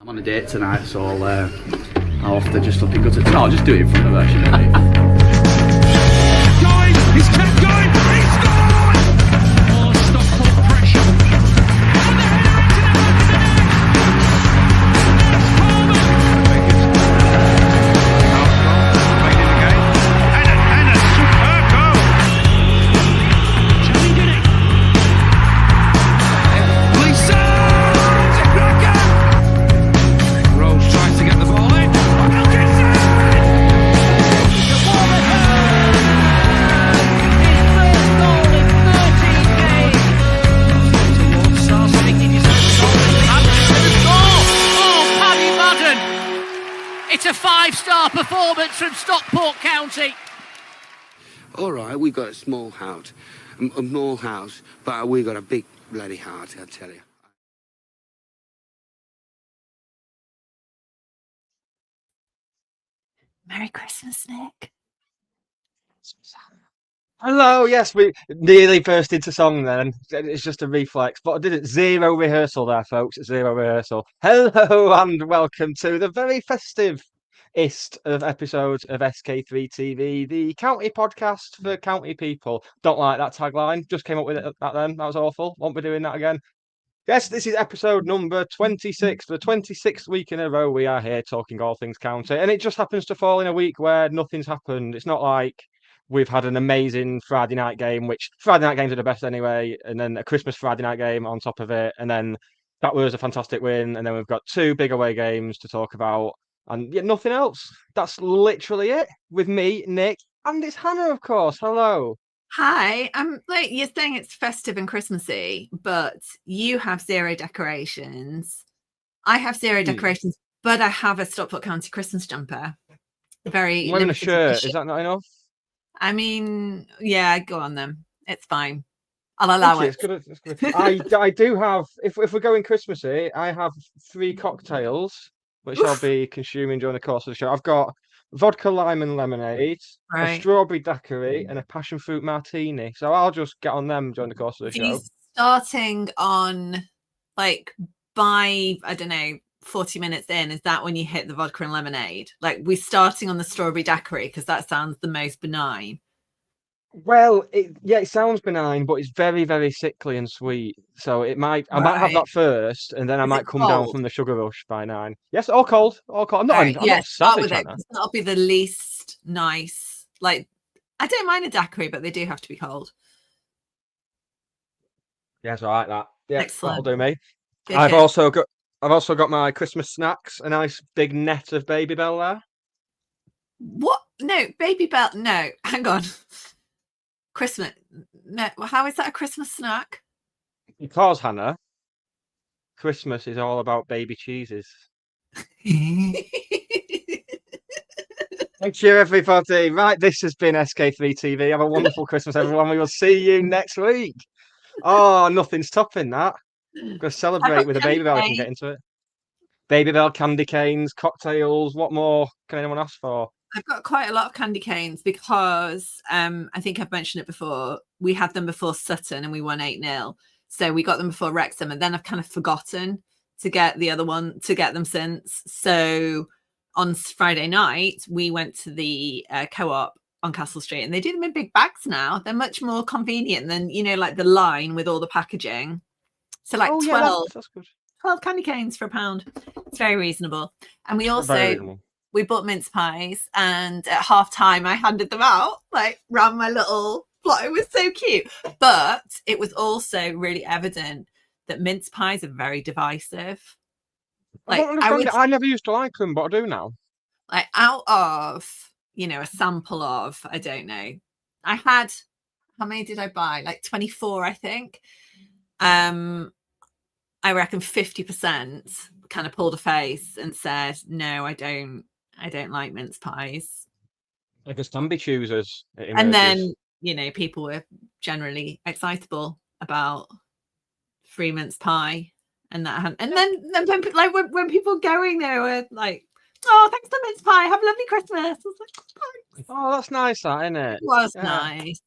I'm on a date tonight, so I'll have to just be good at... No, I'll just do it in front of her, shouldn't I? Going! He's kept going! He's scored! Oh, Stockport pressure. And the header into the back of the net! It's Palmer! Played in again. And a superb goal! Johnny did it! Lisa! Rose tries to get the ball in. Wilkinson! It's a 5-star performance from Stockport County. All right, we got a small house, but we got a big bloody heart, I tell you. Merry Christmas, Nick. Hello, yes, we nearly burst into song then. It's just a reflex, but I did it. Zero rehearsal there, folks. Zero rehearsal. Hello and welcome to the very festive-ist of episodes of SK3 TV, the county podcast for county people. Don't like that tagline. Just came up with it that then. That was awful. Won't be doing that again. Yes, this is episode number 26. For the 26th week in a row, we are here talking all things county. And it just happens to fall in a week where nothing's happened. It's not like we've had an amazing Friday night game, which Friday night games are the best anyway, and then a Christmas Friday night game on top of it. And then that was a fantastic win. And then we've got 2 big away games to talk about. And yet nothing else. That's literally it with me, Nick, and it's Hannah, of course. Hello. Hi, I'm like you're saying it's festive and Christmassy, but you have 0 decorations. I have 0 decorations, but I have a Stockport County Christmas jumper. Very I'm wearing a limited shirt. edition. Is that not enough? I mean, yeah, go on then. It's fine. I'll allow it. It's good. It's good. I do have, if we're going Christmassy, I have 3 cocktails, which I'll be consuming during the course of the show. I've got vodka, lime and lemonade, a Right. strawberry daiquiri and a passion fruit martini. So I'll just get on them during the course of the show. Starting on like by, I don't know, 40 minutes in, is that when you hit the vodka and lemonade? Like we're starting on the strawberry daiquiri because that sounds the most benign. Well, it sounds benign, but it's very, very sickly and sweet. So I might have that first, and then I Is might it come down cold? from the sugar rush by 9. Yes, all cold, all cold. I'm not, Right, I'm yeah, not start savage, with it. Hannah. 'Cause that'll be the least nice. Like I don't mind a daiquiri, but they do have to be cold. Yes, I like that. Yeah, Excellent. that'll do me. Good, I've good. also got my Christmas snacks, a nice big net of Babybel there. What? No, Babybel. No, hang on. Christmas. No, how is that a Christmas snack? Because, Hannah, Christmas is all about baby cheeses. Thank you, everybody. Right, this has been SK3 TV. Have a wonderful Christmas, everyone. We will see you next week. Oh, nothing's topping that. I'm going to celebrate with a Babybel. I can get into it. Babybel, candy canes, cocktails. What more can anyone ask for? I've got quite a lot of candy canes because I think I've mentioned it before. We had them before Sutton and we won 8-0. So we got them before Wrexham, and then I've kind of forgotten to get them since. So on Friday night, we went to the co-op on Castle Street, and they do them in big bags now. They're much more convenient than, like the line with all the packaging. So like 12, that's good. 12 candy canes for £1. It's very reasonable. And we also... we bought mince pies, and at half time I handed them out, like round my little plot. It was so cute. But it was also really evident that mince pies are very divisive. Like I never used to like them, but I do now. Like out of, a sample of, I don't know. I had, how many did I buy? Like 24, I think. I reckon 50% kind of pulled a face and said, no, I don't like mince pies. Like as can be choosers. And then, people were generally excitable about free mince pie and that. And then when people going there were like, oh, thanks for mince pie. Have a lovely Christmas. I was like, thanks. Oh, that's nice, that, isn't it? It was nice.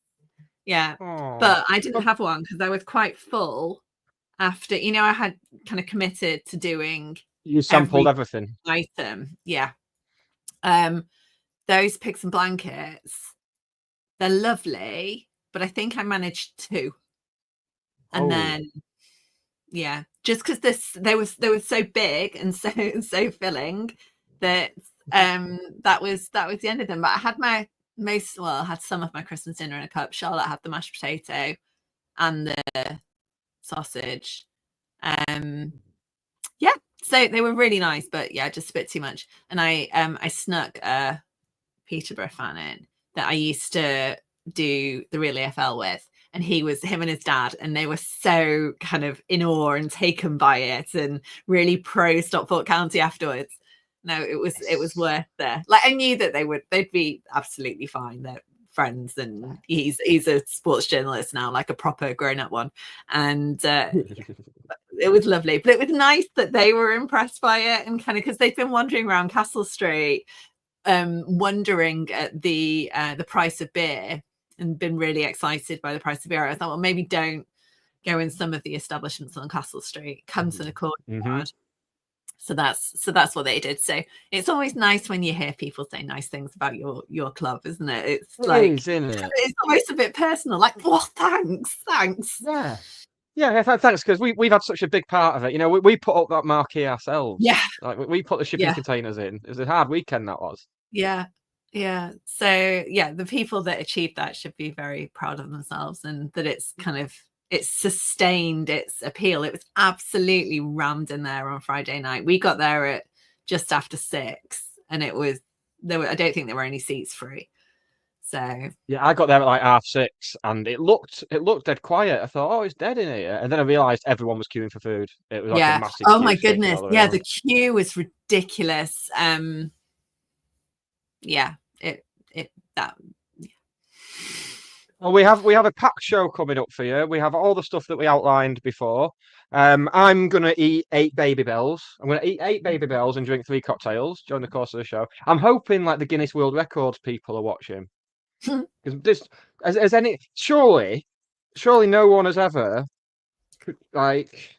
Yeah. Oh. But I didn't have one because I was quite full after, I had kind of committed to doing, You sampled everything. Item. Yeah. Those pigs and blankets, they're lovely, but I think I managed 2. And then yeah, just because they were so big and so filling that that was the end of them. But I had I had some of my Christmas dinner in a cup. Charlotte had the mashed potato and the sausage. Yeah, so they were really nice, but yeah, just a bit too much. And I snuck a Peterborough fan in that I used to do the Real EFL with, and him and his dad, and they were so kind of in awe and taken by it and really pro Stockport County afterwards. No, it was worth it. Like, I knew that they'd be absolutely fine. They're friends, and he's a sports journalist now, like a proper grown-up one. And it was lovely, but it was nice that they were impressed by it, and kind of because they've been wandering around Castle Street wondering at the price of beer and been really excited by the price of beer. I thought, well, maybe don't go in some of the establishments on Castle Street. Come to the courtyard. So that's what they did. So it's always nice when you hear people say nice things about your club, isn't it? It's like, isn't it? It's almost a bit personal. Like, oh, thanks. Yeah, thanks, because we've had such a big part of it. You know, we put up that marquee ourselves. Yeah. Like, we put the shipping containers in. It was a hard weekend, that was. Yeah. So yeah, the people that achieved that should be very proud of themselves, and that it's sustained its appeal. It was absolutely rammed in there on Friday night. We got there at just after 6, and I don't think there were any seats free. So yeah, I got there at like 6:30, and it looked dead quiet. I thought, oh, it's dead in here, and then I realised everyone was queuing for food. It was like a massive queue. Oh my goodness, the queue was ridiculous. Well, we have a packed show coming up for you. We have all the stuff that we outlined before. I'm gonna eat 8 Babybels. I'm gonna eat 8 Babybels and drink 3 cocktails during the course of the show. I'm hoping like the Guinness World Records people are watching. Because surely no one has ever like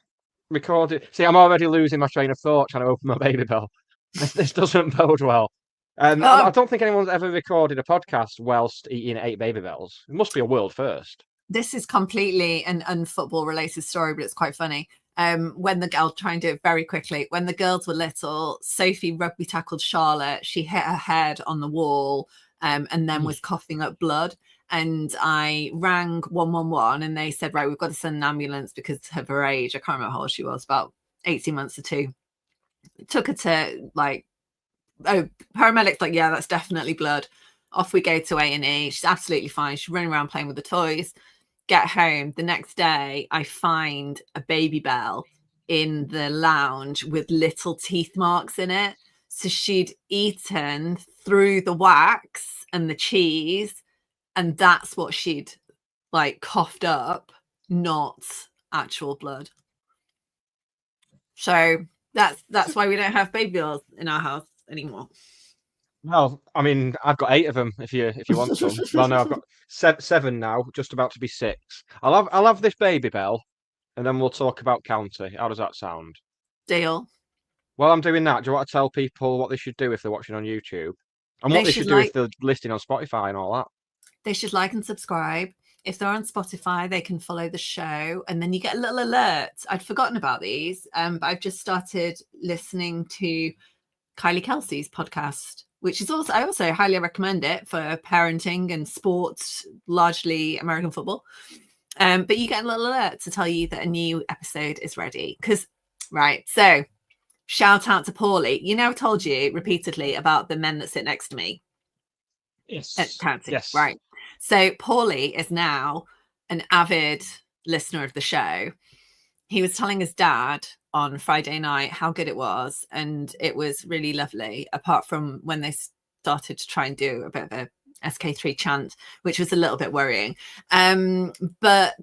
recorded. See, I'm already losing my train of thought trying to open my Babybel. This doesn't bode well. I don't think anyone's ever recorded a podcast whilst eating 8 Babybels. It must be a world first. This is completely an unfootball related story, but it's quite funny. I'll try and do it very quickly. When the girls were little, Sophie rugby tackled Charlotte. She hit her head on the wall and then was coughing up blood. And I rang 111, and they said, right, we've got to send an ambulance because of her age. I can't remember how old she was, about 18 months or 2. It took her to paramedics, like, yeah, that's definitely blood. Off we go to A&E. She's absolutely fine. She's running around playing with the toys. Get home. The next day, I find a Babybel in the lounge with little teeth marks in it. So she'd eaten through the wax and the cheese, and that's what she'd like coughed up, not actual blood. So that's why we don't have Babybels in our house anymore. Well, I mean, I've got 8 of them if you want some. Well, no, I've got 7 now, just about to be 6. I'll have this Babybel, and then we'll talk about county. How does that sound? Deal. While I'm doing that, do you want to tell people what they should do if they're watching on YouTube, and what they should do if they're listening on Spotify and all that? They should like and subscribe. If they're on Spotify, they can follow the show, and then you get a little alert. I'd forgotten about these, but I've just started listening to Kylie Kelsey's podcast, which is I also highly recommend it for parenting and sports, largely American football. But you get a little alert to tell you that a new episode is ready. So shout out to Paulie. You know, I've told you repeatedly about the men that sit next to me. Yes. At county, yes. Right. So Paulie is now an avid listener of the show. He was telling his dad on Friday night how good it was, and it was really lovely, apart from when they started to try and do a bit of a SK3 chant, which was a little bit worrying. But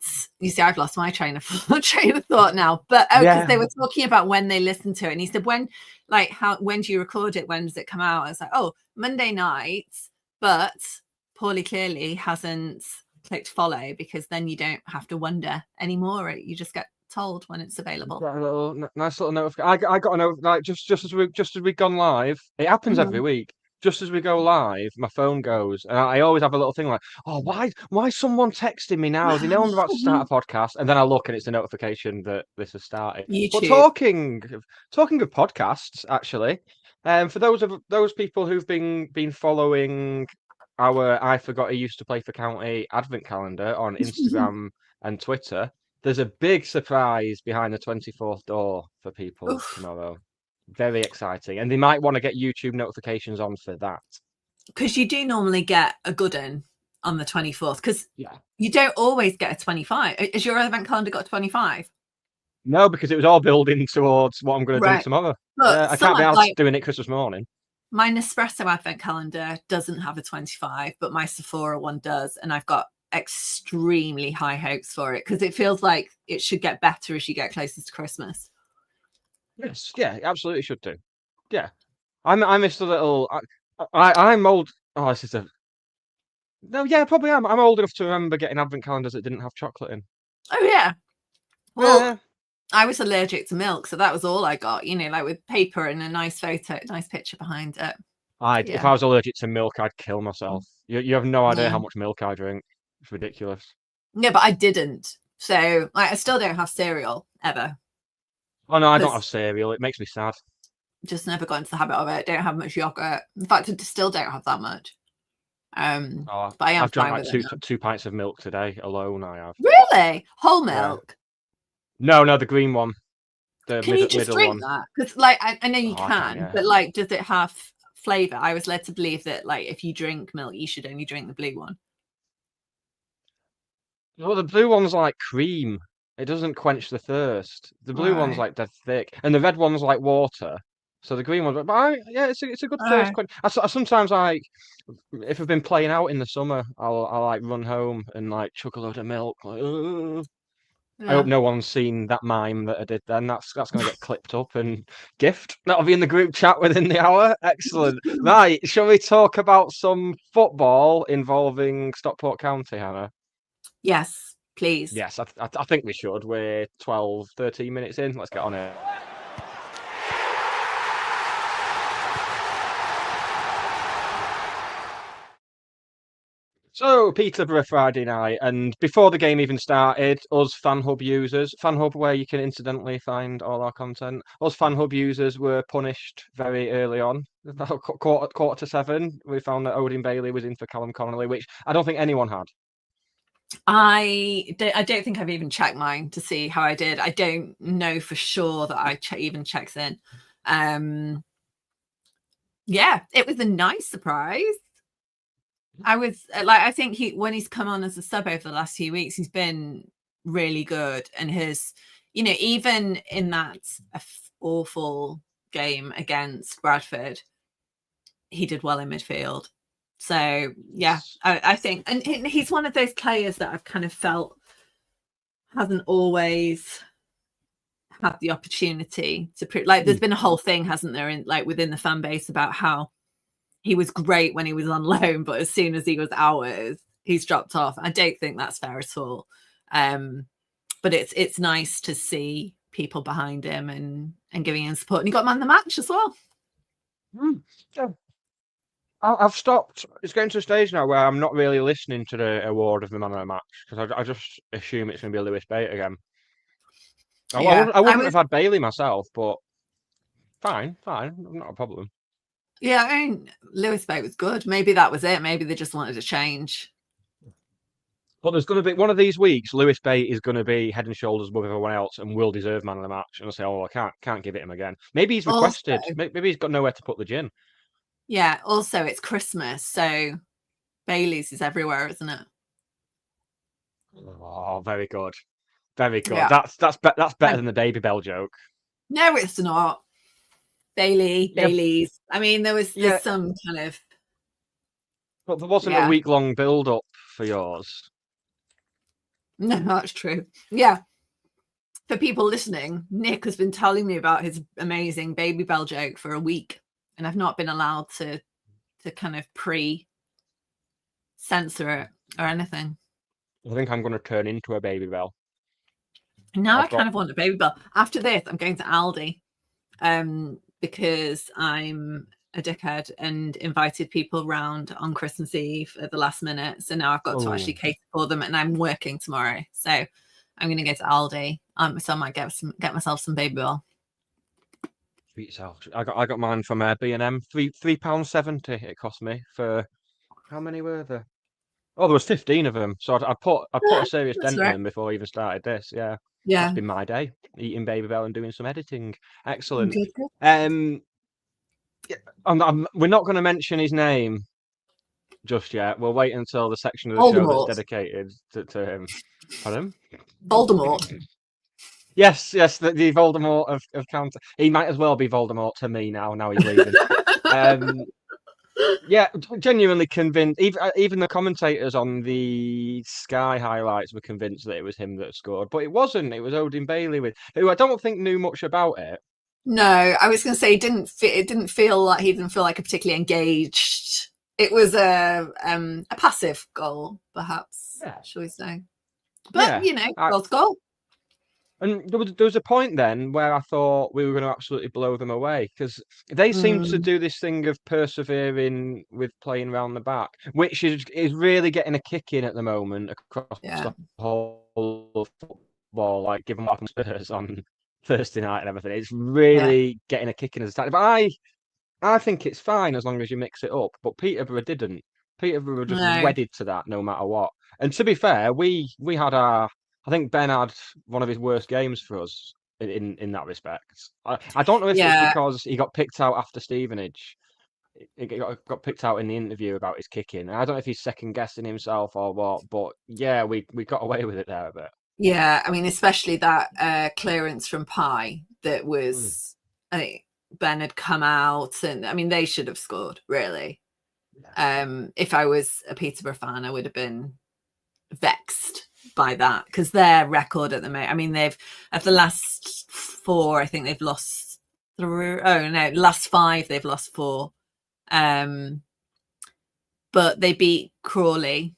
you see, I've lost my train of thought now. But because they were talking about when they listened to it, and he said, when do you record it? When does it come out? I was like, oh, Monday night. But Paulie clearly hasn't clicked follow, because then you don't have to wonder anymore. You just get told when it's available. Got a nice little notification. I got a note like just as we've gone live. It happens every week. Just as we go live, my phone goes, and I always have a little thing like, "Oh, why is someone texting me now? They know I'm about to start a podcast." And then I look, and it's a notification that this has started. But YouTube. talking of podcasts, actually, for those people who've been following our I Forgot He Used to Play for County advent calendar on Instagram and Twitter, there's a big surprise behind the 24th door for people Oof. tomorrow. Very exciting. And they might want to get YouTube notifications on for that. Because you do normally get a good one on the 24th, because Yeah. you don't always get a 25. Has your advent calendar got 25? No, because it was all building towards what I'm going to do tomorrow. But I can't be asked doing it Christmas morning. My Nespresso advent calendar doesn't have a 25, but my Sephora one does. And I've got extremely high hopes for it because it feels like it should get better as you get closer to Christmas. Yes, yeah, absolutely should do. Yeah, I missed a little. I'm old. Oh, this is a. No, yeah, probably am. I'm old enough to remember getting advent calendars that didn't have chocolate in. Oh yeah. Well, Yeah. I was allergic to milk, so that was all I got. Like with paper and a nice photo, nice picture behind it. If I was allergic to milk, I'd kill myself. You have no idea how much milk I drink. It's ridiculous. Yeah, but I didn't. So I still don't have cereal ever. Oh no, I don't have cereal. It makes me sad. Just never got into the habit of it. Don't have much yogurt. In fact, I still don't have that much. But I am. I've drank like two pints of milk today alone. I have. Really? Whole milk? Yeah. No, the green one. The can you just drink that? Because I know you can, but does it have flavour? I was led to believe that if you drink milk, you should only drink the blue one. Well, the blue one's like cream. It doesn't quench the thirst. The blue one's like dead thick, and the red one's like water. So the green one's, but it's a good thirst quench. I sometimes if I've been playing out in the summer, I'll run home and chug a load of milk. I hope no one's seen that mime that I did then. That's going to get clipped up and gift. That'll be in the group chat within the hour. Excellent. Right, shall we talk about some football involving Stockport County, Hannah? Yes, please. Yes, I think we should. We're 12, 13 minutes in. Let's get on it. So, Peterborough Friday night, and before the game even started, us FanHub users, FanHub where you can incidentally find all our content, us FanHub users were punished very early on. About quarter to 7, we found that Odin Bailey was in for Callum Connolly, which I don't think anyone had. I don't think I've even checked mine to see how I did. I don't know for sure that I even checked in. Yeah, it was a nice surprise. I think when he's come on as a sub over the last few weeks, he's been really good. And even in that awful game against Bradford, he did well in midfield. So yeah, I think, and he's one of those players that I've kind of felt hasn't always had the opportunity to prove. There's been a whole thing, hasn't there, in within the fan base about how he was great when he was on loan, but as soon as he was ours, he's dropped off. I don't think that's fair at all. But it's nice to see people behind him and giving him support. And he got man of the match as well. Yeah. I've stopped. It's getting to a stage now where I'm not really listening to the award of the man of the match because I just assume it's going to be Lewis Bate again. I wouldn't have had Bailey myself, but fine, not a problem. Yeah, I mean, Lewis Bate was good. Maybe that was it. Maybe they just wanted to change. But there's going to be one of these weeks. Lewis Bate is going to be head and shoulders above everyone else and will deserve man of the match. And I'll say, I can't give it him again. Maybe he's requested. Maybe he's got nowhere to put the gin. Yeah. Also, it's Christmas, so Bailey's is everywhere, isn't it? Oh, very good, very good. Yeah. That's better than the Babybel joke. No, it's not. Bailey's. I mean, there's some kind of. But there wasn't a week-long build-up for yours. No, that's true. Yeah. For people listening, Nick has been telling me about his amazing Babybel joke for a week, and I've not been allowed to kind of pre-censor it or anything. I think I'm going to turn into a Babybel. Now I I've got- kind of want a Babybel. After this, I'm going to Aldi, because I'm a dickhead and invited people round on Christmas Eve at the last minute. So now I've got to actually cater for them, and I'm working tomorrow. So I'm going to go to Aldi. So I might get myself some Babybel. Treat yourself. I got mine from B&M. £3.70 it cost me for how many were there? Oh, there was 15 of them. So I put a serious That's dent in right. them before I even started this. Yeah. Yeah. That's been my day, eating Babybel and doing some editing. Excellent. Good, good. We're not going to mention his name just yet. We'll wait until the section of the show that's Voldemort. dedicated to him. Pardon? Voldemort. Yes, the Voldemort of counter. He might as well be Voldemort to me now he's leaving. Yeah, genuinely convinced. Even the commentators on the Sky highlights were convinced that it was him that scored, but it wasn't. It was Odin Bailey, who I don't think knew much about it. No, I was going to say it didn't feel like a particularly engaged. It was a passive goal, perhaps. Yeah. Shall we say? But Yeah, goal's goal. And there was a point then where I thought we were going to absolutely blow them away, because they seem to do this thing of persevering with playing around the back, which is really getting a kick in at the moment across the whole of football. Like, given what happened to Spurs on Thursday night and everything, it's really getting a kick in as a tactic. But I think it's fine as long as you mix it up. But Peterborough didn't. Peterborough were just wedded to that no matter what. And to be fair, we had I think Ben had one of his worst games for us in that respect. I don't know if it's because he got picked out after Stevenage. He got picked out in the interview about his kicking. I don't know if he's second guessing himself or what, but yeah, we got away with it there a bit. Yeah, I mean, especially that clearance from Pye that was, I think Ben had come out, and I mean, they should have scored, really. If I was a Peterborough fan, I would have been vexed by that, because their record at the moment, I mean, they've of the last 4, I think they've lost 3. Oh no, last 5 they've lost 4. But they beat Crawley.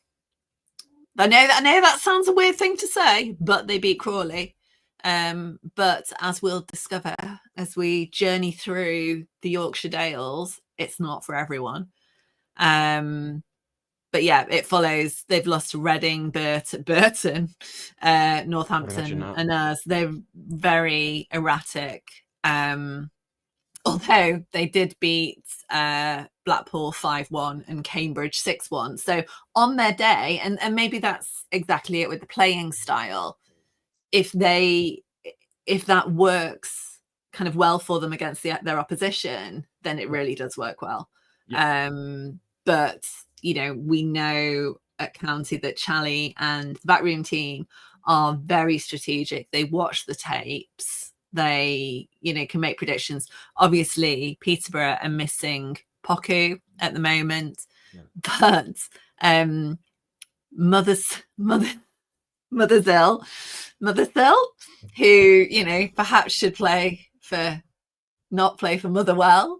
I know that sounds a weird thing to say, but they beat Crawley. But as we'll discover as we journey through the Yorkshire Dales, it's not for everyone. But yeah, it follows. They've lost to Reading, Burton, Northampton, and us. They're very erratic. Although they did beat Blackpool 5-1 and Cambridge 6-1. So on their day, and maybe that's exactly it with the playing style. If that works kind of well for them against their opposition, then it really does work well. Yeah. But we know at County that Chally and the backroom team are very strategic. They watch the tapes. They, can make predictions. Obviously, Peterborough are missing Poku at the moment, but Mother's ill, who perhaps should not play for Motherwell,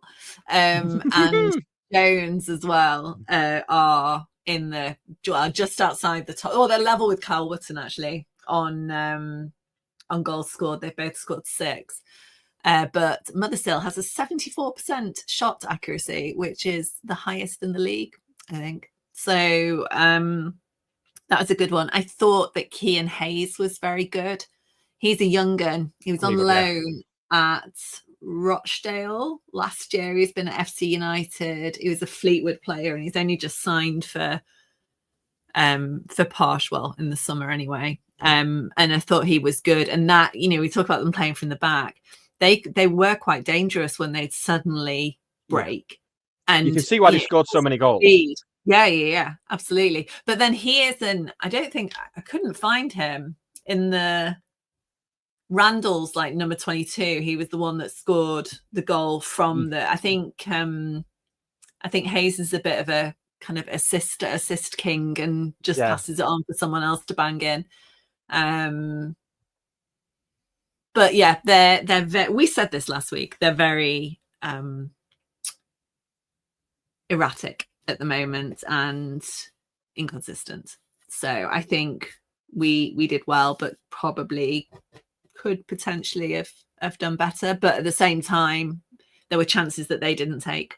and Jones as well are in just outside the top. They're level with Calverton actually on goals scored. They've both scored 6. But Mothersill has a 74% shot accuracy, which is the highest in the league, I think. So that was a good one. I thought that Cian Hayes was very good. He's a young gun. He was on loan at Rochdale last year. He's been at FC United. He was a Fleetwood player, and he's only just signed for Posh, in the summer anyway. And I thought he was good. And that, we talk about them playing from the back. They were quite dangerous when they'd suddenly break. And you can see why they scored so many goals. Yeah, absolutely. But then he isn't. I couldn't find him in the Randall's number 22. He was the one that scored the goal from I think Hayes is a bit of a kind of assist king and just passes it on for someone else to bang in. But yeah, they're we said this last week. They're very erratic at the moment and inconsistent. So I think we did well, but probably could potentially have done better. But at the same time, there were chances that they didn't take.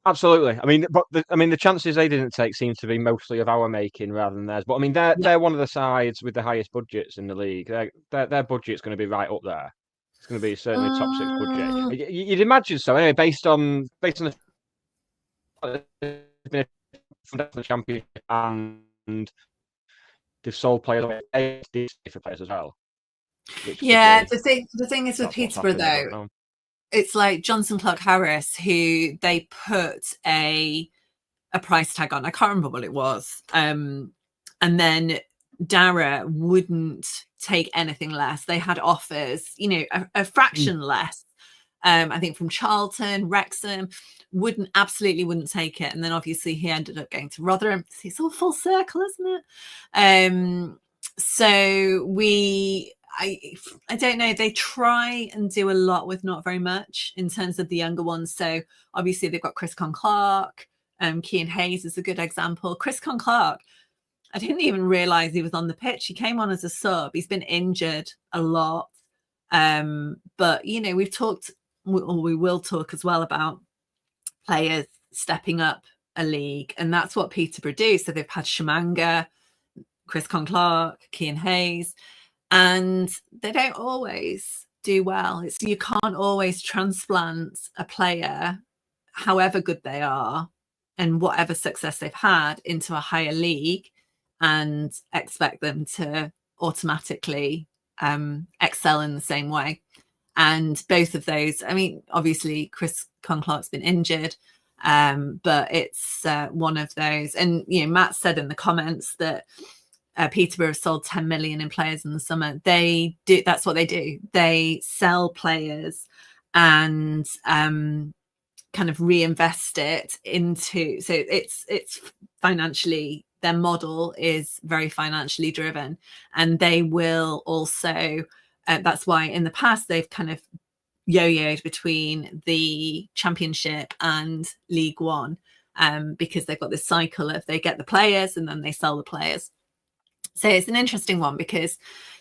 Absolutely. I mean, but the chances they didn't take seem to be mostly of our making rather than theirs. But I mean, they're one of the sides with the highest budgets in the league. Their budget's going to be right up there. It's going to be certainly top six budget. You'd imagine so. Anyway, based on the championship, and they've sold players away for players as well. Yeah, the thing is with Peterborough though, it's like Johnson Clark Harris, who they put a price tag on. I can't remember what it was. And then Dara wouldn't take anything less. They had offers, a fraction less. I think from Charlton, Wrexham, absolutely wouldn't take it. And then obviously he ended up going to Rotherham. It's all full circle, isn't it? So I don't know. They try and do a lot with not very much in terms of the younger ones. So obviously they've got Chris Clark. Kean Hayes is a good example. Chris Clark, I didn't even realise he was on the pitch. He came on as a sub. He's been injured a lot. But, we've talked, or we will talk as well about players stepping up a league. And that's what Peterborough do. So they've had Shamanga, Chris Clark, Kean Hayes. And they don't always do well. You can't always transplant a player, however good they are, and whatever success they've had, into a higher league and expect them to automatically excel in the same way. And both of those, I mean, obviously Chris Clark's been injured, but it's one of those. And Matt said in the comments that Peterborough have sold 10 million in players in the summer. They do. That's what they do. They sell players and kind of reinvest it into. So it's financially, their model is very financially driven, and they will also. That's why in the past they've kind of yo-yoed between the Championship and League One, because they've got this cycle of they get the players and then they sell the players. So it's an interesting one because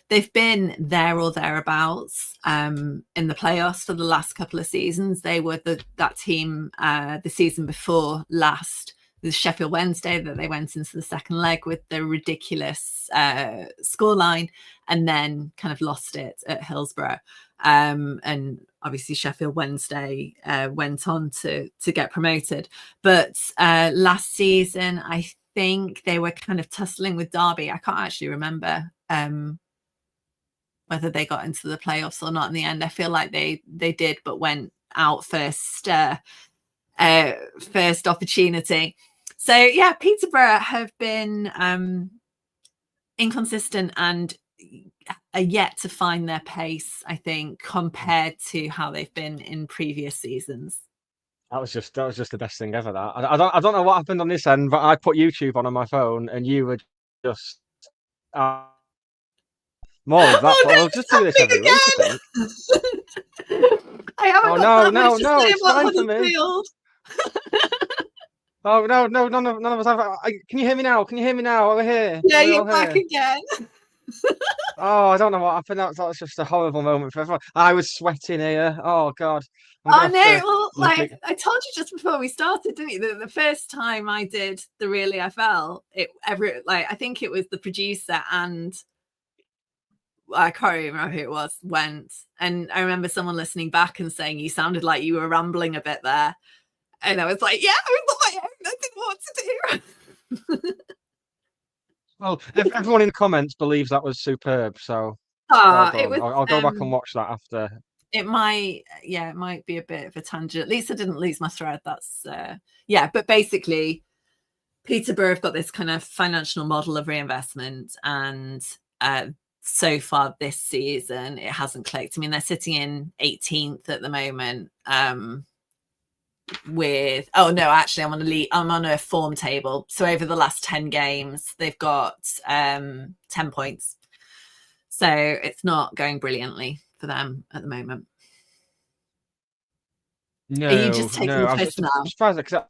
they've been there or thereabouts in the playoffs for the last couple of seasons. They were that team the season before last, the Sheffield Wednesday, that they went into the second leg with the ridiculous scoreline and then kind of lost it at Hillsborough. And obviously Sheffield Wednesday went on to get promoted. But last season, I think they were kind of tussling with Derby. I can't actually remember whether they got into the playoffs or not in the end. I feel like they did, but went out first opportunity. So yeah, Peterborough have been inconsistent and are yet to find their pace, I think, compared to how they've been in previous seasons. That was just the best thing ever. That I don't know what happened on this end, but I put YouTube on my phone, and you were just more of that. I'll just do this every week, I think. I haven't Oh got no, it's fine for me. Oh no, none of us have. Can you hear me now? Can you hear me now? Over here. Yeah, you're back again. Oh, I don't know what happened. That was just a horrible moment for everyone. I was sweating here. Oh God. Oh no! Well, like I told you just before we started, didn't you? The first time I did the Really I Fell, I think it was the producer and I can't remember who it was went, and I remember someone listening back and saying you sounded like you were rambling a bit there, and I was like, yeah, I was on my own. I didn't know what to do. Well, everyone in the comments believes that was superb, so it was, I'll go back and watch that after. It might be a bit of a tangent. At least I didn't lose my thread. That's but basically Peterborough have got this kind of financial model of reinvestment, and so far this season it hasn't clicked. I mean, they're sitting in 18th at the moment. I'm on a form table. So over the last 10 games, they've got 10 points. So it's not going brilliantly for them at the moment. No, Are you just taking the piss now? I'm surprised because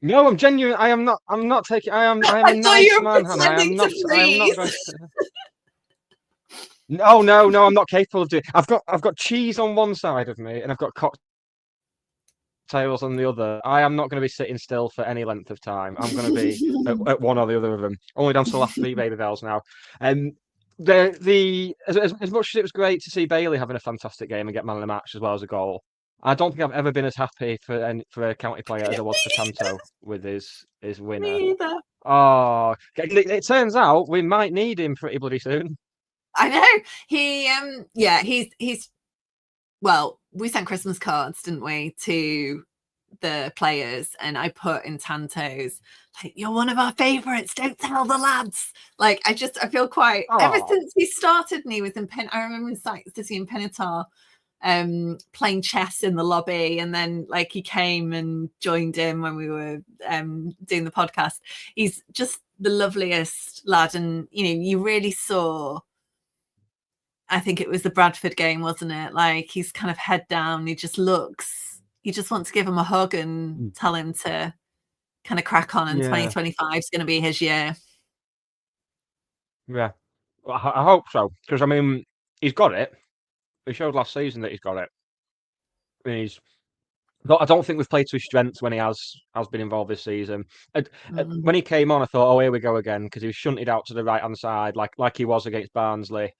No, I'm genuine. I am not. I'm not taking. I am a I thought nice you were man, Hannah. I am pretending not. to I am not freeze. going to. No, no, no. I'm not capable of doing. I've got cheese on one side of me, and I've got cocktails on the other. I am not going to be sitting still for any length of time. I'm going to be at one or the other of them. Only down to the last 3 Babybels now. As much as it was great to see Bailey having a fantastic game and get man of the match as well as a goal, I don't think I've ever been as happy for a county player as I was for Tanto with his winner. Me either. Oh, it turns out we might need him pretty bloody soon. I know. He's well, we sent Christmas cards, didn't we, to the players, and I put in Tanto's, like, you're one of our favourites, don't tell the lads. Like, I feel quite, ever since he started and he was in I remember sitting in Penitar playing chess in the lobby, and then like he came and joined in when we were doing the podcast. He's just the loveliest lad, and you really saw, I think it was the Bradford game, wasn't it? Like, he's kind of head down. He just wants to give him a hug and tell him to kind of crack on. And 2025 is going to be his year. Yeah, well, I hope so, because I mean, he's got it. He showed last season that he's got it. I don't think we've played to his strengths when he has been involved this season. When he came on, I thought, oh, here we go again, because he was shunted out to the right hand side, like he was against Barnsley,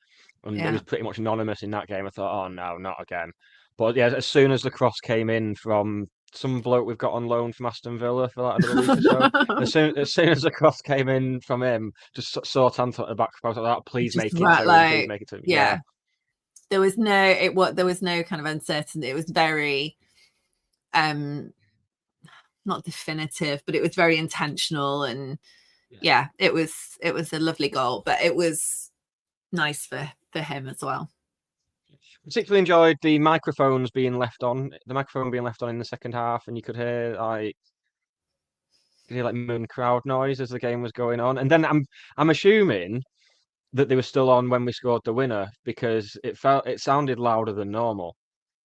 and he was pretty much anonymous in that game. I thought, oh no, not again. But yeah, as soon as the cross came in from some bloke we've got on loan from Aston Villa for like another week or so, as soon as the cross came in from him, just saw Tanto at the back post, like, please make it to him, please make it to him. Yeah. There was no kind of uncertainty. It was very not definitive, but it was very intentional, and it was a lovely goal, but it was nice for him as well. Particularly enjoyed the microphone being left on in the second half, and you could hear like moon crowd noise as the game was going on. And then I'm assuming that they were still on when we scored the winner, because it sounded louder than normal.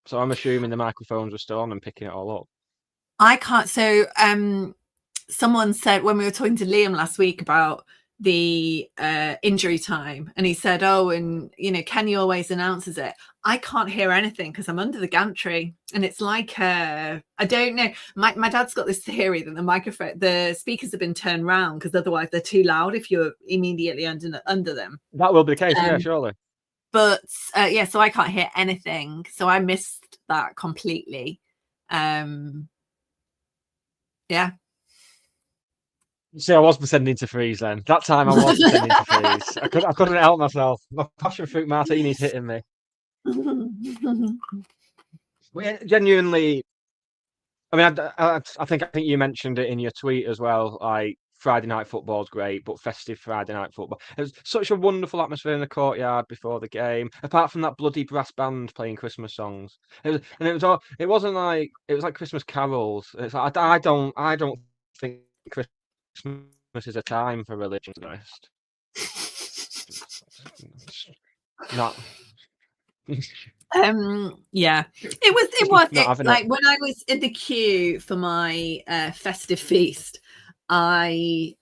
So I'm assuming the microphones were still on and picking it all up. I can't. So someone said, when we were talking to Liam last week about the injury time, and he said, oh, and Kenny always announces it. I can't hear anything because I'm under the gantry, and it's like I don't know. My dad's got this theory that the speakers have been turned round, because otherwise they're too loud if you're immediately under them. That will be the case, yeah, surely. But so I can't hear anything, so I missed that completely. Yeah. See, I was pretending to freeze then. That time I was pretending to freeze. I couldn't help myself. My passion fruit martini's hitting me. Genuinely, I mean, I think you mentioned it in your tweet as well. Like, Friday night football's great, but festive Friday night football. It was such a wonderful atmosphere in the courtyard before the game. Apart from that bloody brass band playing Christmas songs, it was like Christmas carols. It's like, I don't think Christmas is a time for religion, to be honest. Not. Yeah, it was like when I was in the queue for my festive feast, I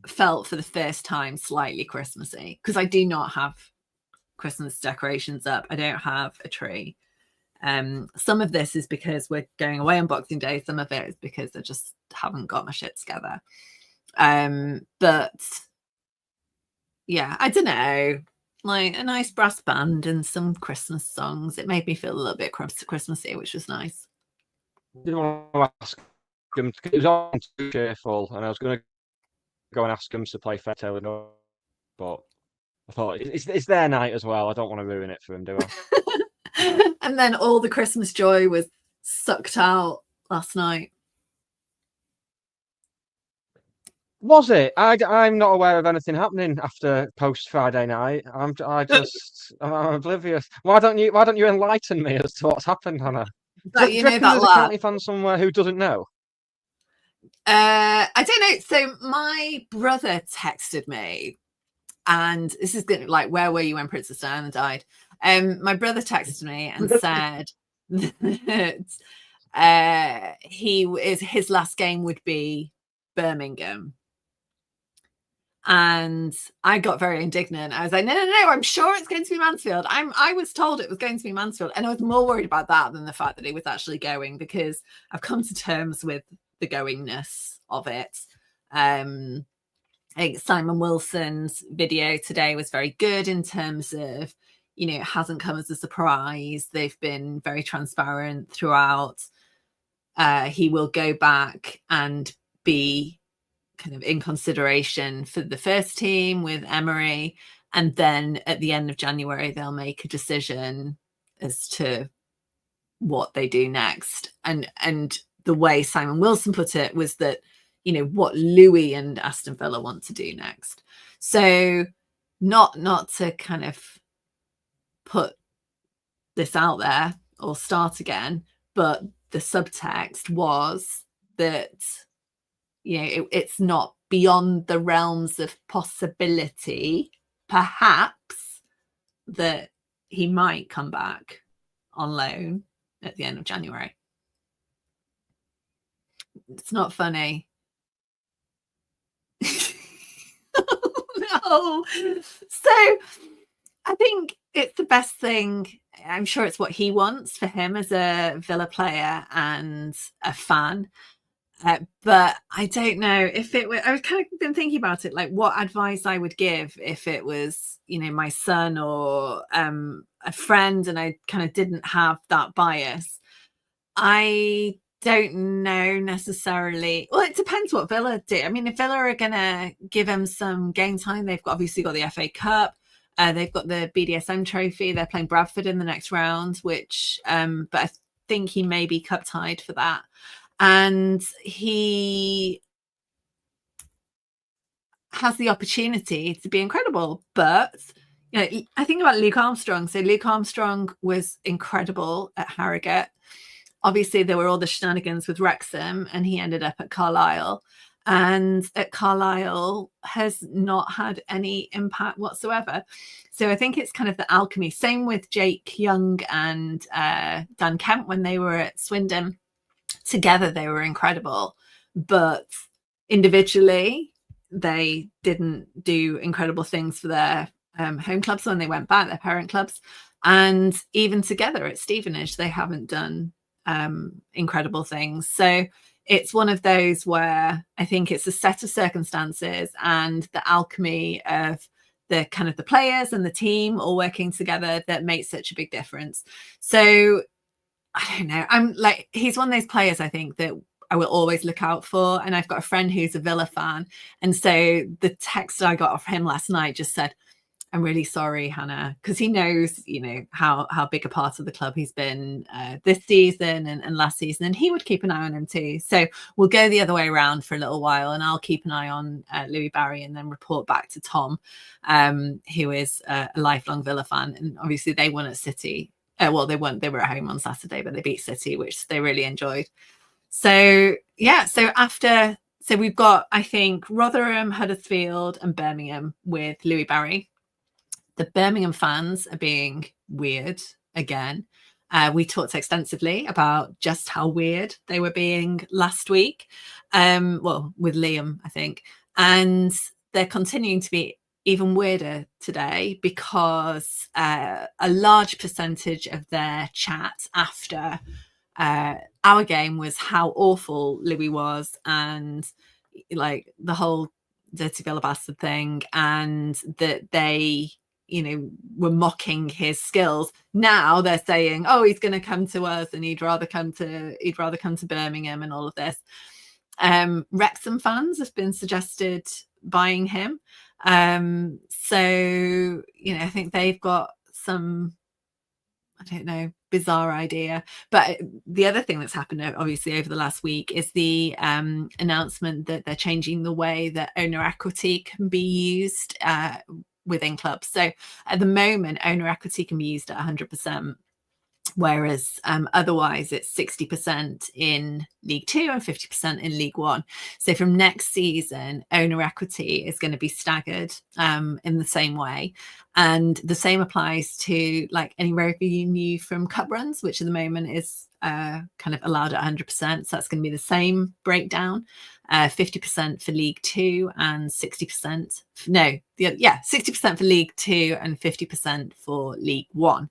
felt for the first time slightly Christmassy, because I do not have Christmas decorations up. I don't have a tree. Some of this is because we're going away on Boxing Day. Some of it is because I just haven't got my shit together. But yeah, I don't know. Like a nice brass band and some Christmas songs. It made me feel a little bit Christmassy, which was nice. I didn't want to ask him. It was all too cheerful, and I was going to go and ask him to play Fair Taylor, but I thought it's their night as well. I don't want to ruin it for him, do I? And then all the Christmas joy was sucked out last night. Was it? I'm not aware of anything happening after post Friday night. I'm oblivious. Why don't you enlighten me as to what's happened, Hannah? But you know that there's a county fan somewhere who doesn't know. I don't know. So my brother texted me, and this is good. Like, where were you when Princess Diana died? My brother texted me and said that his last game would be Birmingham. And I got very indignant. I was like, no, I'm sure it's going to be Mansfield. I was told it was going to be Mansfield. And I was more worried about that than the fact that it was actually going, because I've come to terms with the goingness of it. I think Simon Wilson's video today was very good in terms of, it hasn't come as a surprise. They've been very transparent throughout. He will go back and be kind of in consideration for the first team with Emery, and then at the end of January they'll make a decision as to what they do next. And the way Simon Wilson put it was that, what Louis and Aston Villa want to do next. So not to kind of put this out there or start again, but the subtext was that it's not beyond the realms of possibility, perhaps, that he might come back on loan at the end of January. It's not funny. No. So I think it's the best thing. I'm sure it's what he wants for him as a Villa player and a fan. But I don't know if it were, I was kind of been thinking about it, like what advice I would give if it was, my son or a friend, and I kind of didn't have that bias. I don't know necessarily. Well, it depends what Villa do. I mean, if Villa are going to give him some game time, they've obviously got the FA Cup. They've got the BDSM trophy. They're playing Bradford in the next round, which, but I think he may be cup tied for that. And he has the opportunity to be incredible. But I think about Luke Armstrong. So Luke Armstrong was incredible at Harrogate. Obviously, there were all the shenanigans with Wrexham, and he ended up at Carlisle. And at Carlisle has not had any impact whatsoever. So I think it's kind of the alchemy. Same with Jake Young and Dan Kemp when they were at Swindon. Together they were incredible, but individually they didn't do incredible things for their home clubs when they went back, their parent clubs. And even together at Stevenage, they haven't done incredible things. So it's one of those where I think it's a set of circumstances and the alchemy of the kind of the players and the team all working together that makes such a big difference. So I don't know. I'm like, he's one of those players I think that I will always look out for. And I've got a friend who's a Villa fan. And so the text I got off him last night just said, I'm really sorry, Hannah, because he knows, how big a part of the club he's been this season and last season. And he would keep an eye on him too. So we'll go the other way around for a little while, and I'll keep an eye on Louis Barry and then report back to Tom, who is a lifelong Villa fan. And obviously they won at City. Well, they were at home on Saturday, but they beat City, which they really enjoyed. So yeah, so we've got, I think, Rotherham, Huddersfield and Birmingham with Louis Barry. The Birmingham fans are being weird again. We talked extensively about just how weird they were being last week. Well, with Liam, I think. And they're continuing to be even weirder today because a large percentage of their chat after our game was how awful Louis was, and like the whole dirty Villa bastard thing, and that they were mocking his skills. Now they're saying, oh, he's going to come to us and he'd rather come to Birmingham and all of this. Wrexham fans have been suggested buying him. So, I think they've got some, I don't know, bizarre idea. But the other thing that's happened, obviously, over the last week is the announcement that they're changing the way that owner equity can be used within clubs. So at the moment, owner equity can be used at 100%, whereas otherwise it's 60% in League Two and 50% in League One. So from next season, owner equity is going to be staggered in the same way. And the same applies to like any revenue from cup runs, which at the moment is kind of allowed at 100%. So that's going to be the same breakdown, 50% for League Two and 60%. 60% for League Two and 50% for League One.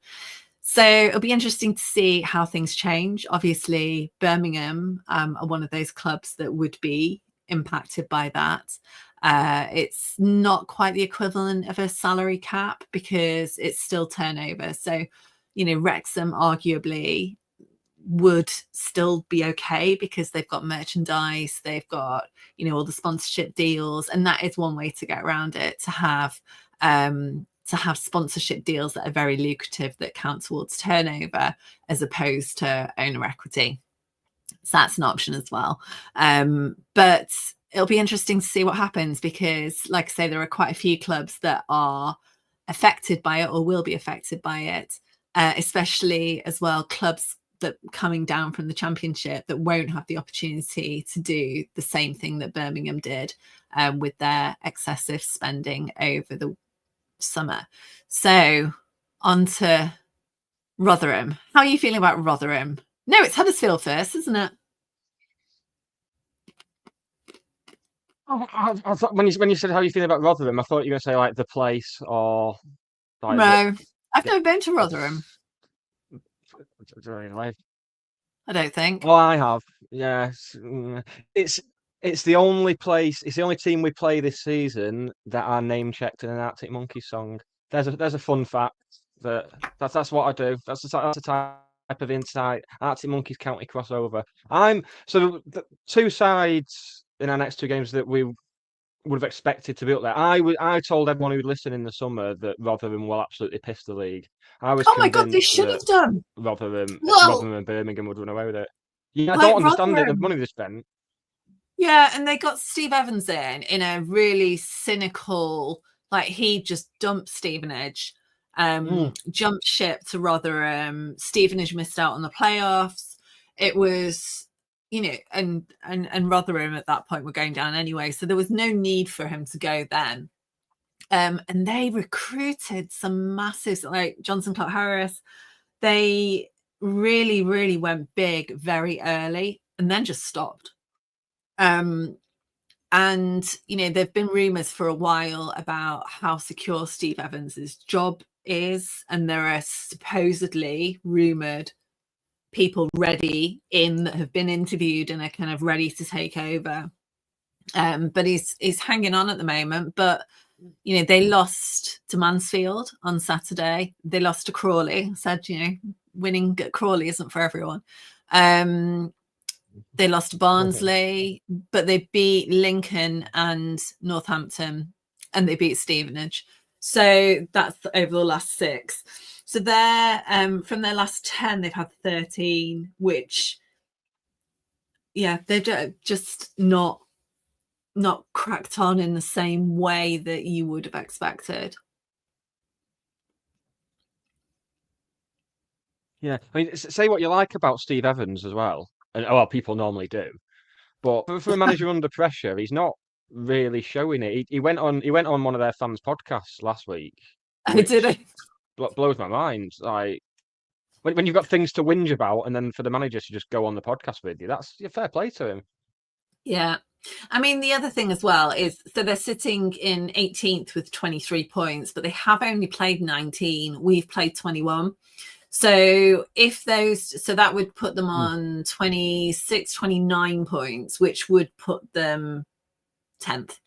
So it'll be interesting to see how things change. Obviously, Birmingham are one of those clubs that would be impacted by that. It's not quite the equivalent of a salary cap because it's still turnover. So, Wrexham arguably would still be okay because they've got merchandise, they've got, all the sponsorship deals. And that is one way to get around it, to have sponsorship deals that are very lucrative that count towards turnover as opposed to owner equity. So that's an option as well. But it'll be interesting to see what happens because, like I say, there are quite a few clubs that are affected by it or will be affected by it, especially as well clubs that coming down from the Championship that won't have the opportunity to do the same thing that Birmingham did with their excessive spending over the summer. So on to Rotherham. How are you feeling about Rotherham? No, it's Huddersfield first, isn't it? I thought when you said how you feel about Rotherham, I thought you were going to say like the place or like No, I've never been to Rotherham. I don't think. Well, I have. Yes, it's the only place. It's the only team we play this season that are name checked in an Arctic Monkeys song. There's a fun fact that's what I do. That's the type of insight. Arctic Monkeys County crossover. So the two sides in our next two games that we would have expected to be up there. I told everyone who'd listen in the summer that Rotherham will absolutely piss the league. I was oh my god, they should have done. Rotherham and Birmingham would run away with it. Yeah, I don't understand Rotherham. The money they spent. Yeah, and they got Steve Evans in a really cynical, like he just dumped Stevenage, jumped ship to Rotherham. Stevenage missed out on the playoffs. It was, and Rotherham at that point were going down anyway, so there was no need for him to go then. And they recruited some massive, like Johnson Clark Harris. They really, really went big very early and then just stopped. And there've been rumors for a while about how secure Steve Evans's job is, and there are supposedly rumored people ready that have been interviewed and are kind of ready to take over. But he's hanging on at the moment. But they lost to Mansfield on Saturday. They lost to Crawley. Said winning at Crawley isn't for everyone. They lost to Barnsley, but they beat Lincoln and Northampton, and they beat Stevenage. So that's over the last 6. So they're from their last 10, they've had 13, which, they've just not cracked on in the same way that you would have expected. Yeah, I mean, say what you like about Steve Evans as well. And people normally do, but for a manager under pressure, he's not really showing it. He went on one of their fans' podcasts last week. I did it. Blows my mind. Like when you've got things to whinge about, and then for the manager to just go on the podcast with you, that's fair play to him. Yeah. I mean, the other thing as well is, so they're sitting in 18th with 23 points, but they have only played 19. We've played 21. So that would put them on 26, 29 points, which would put them 10th,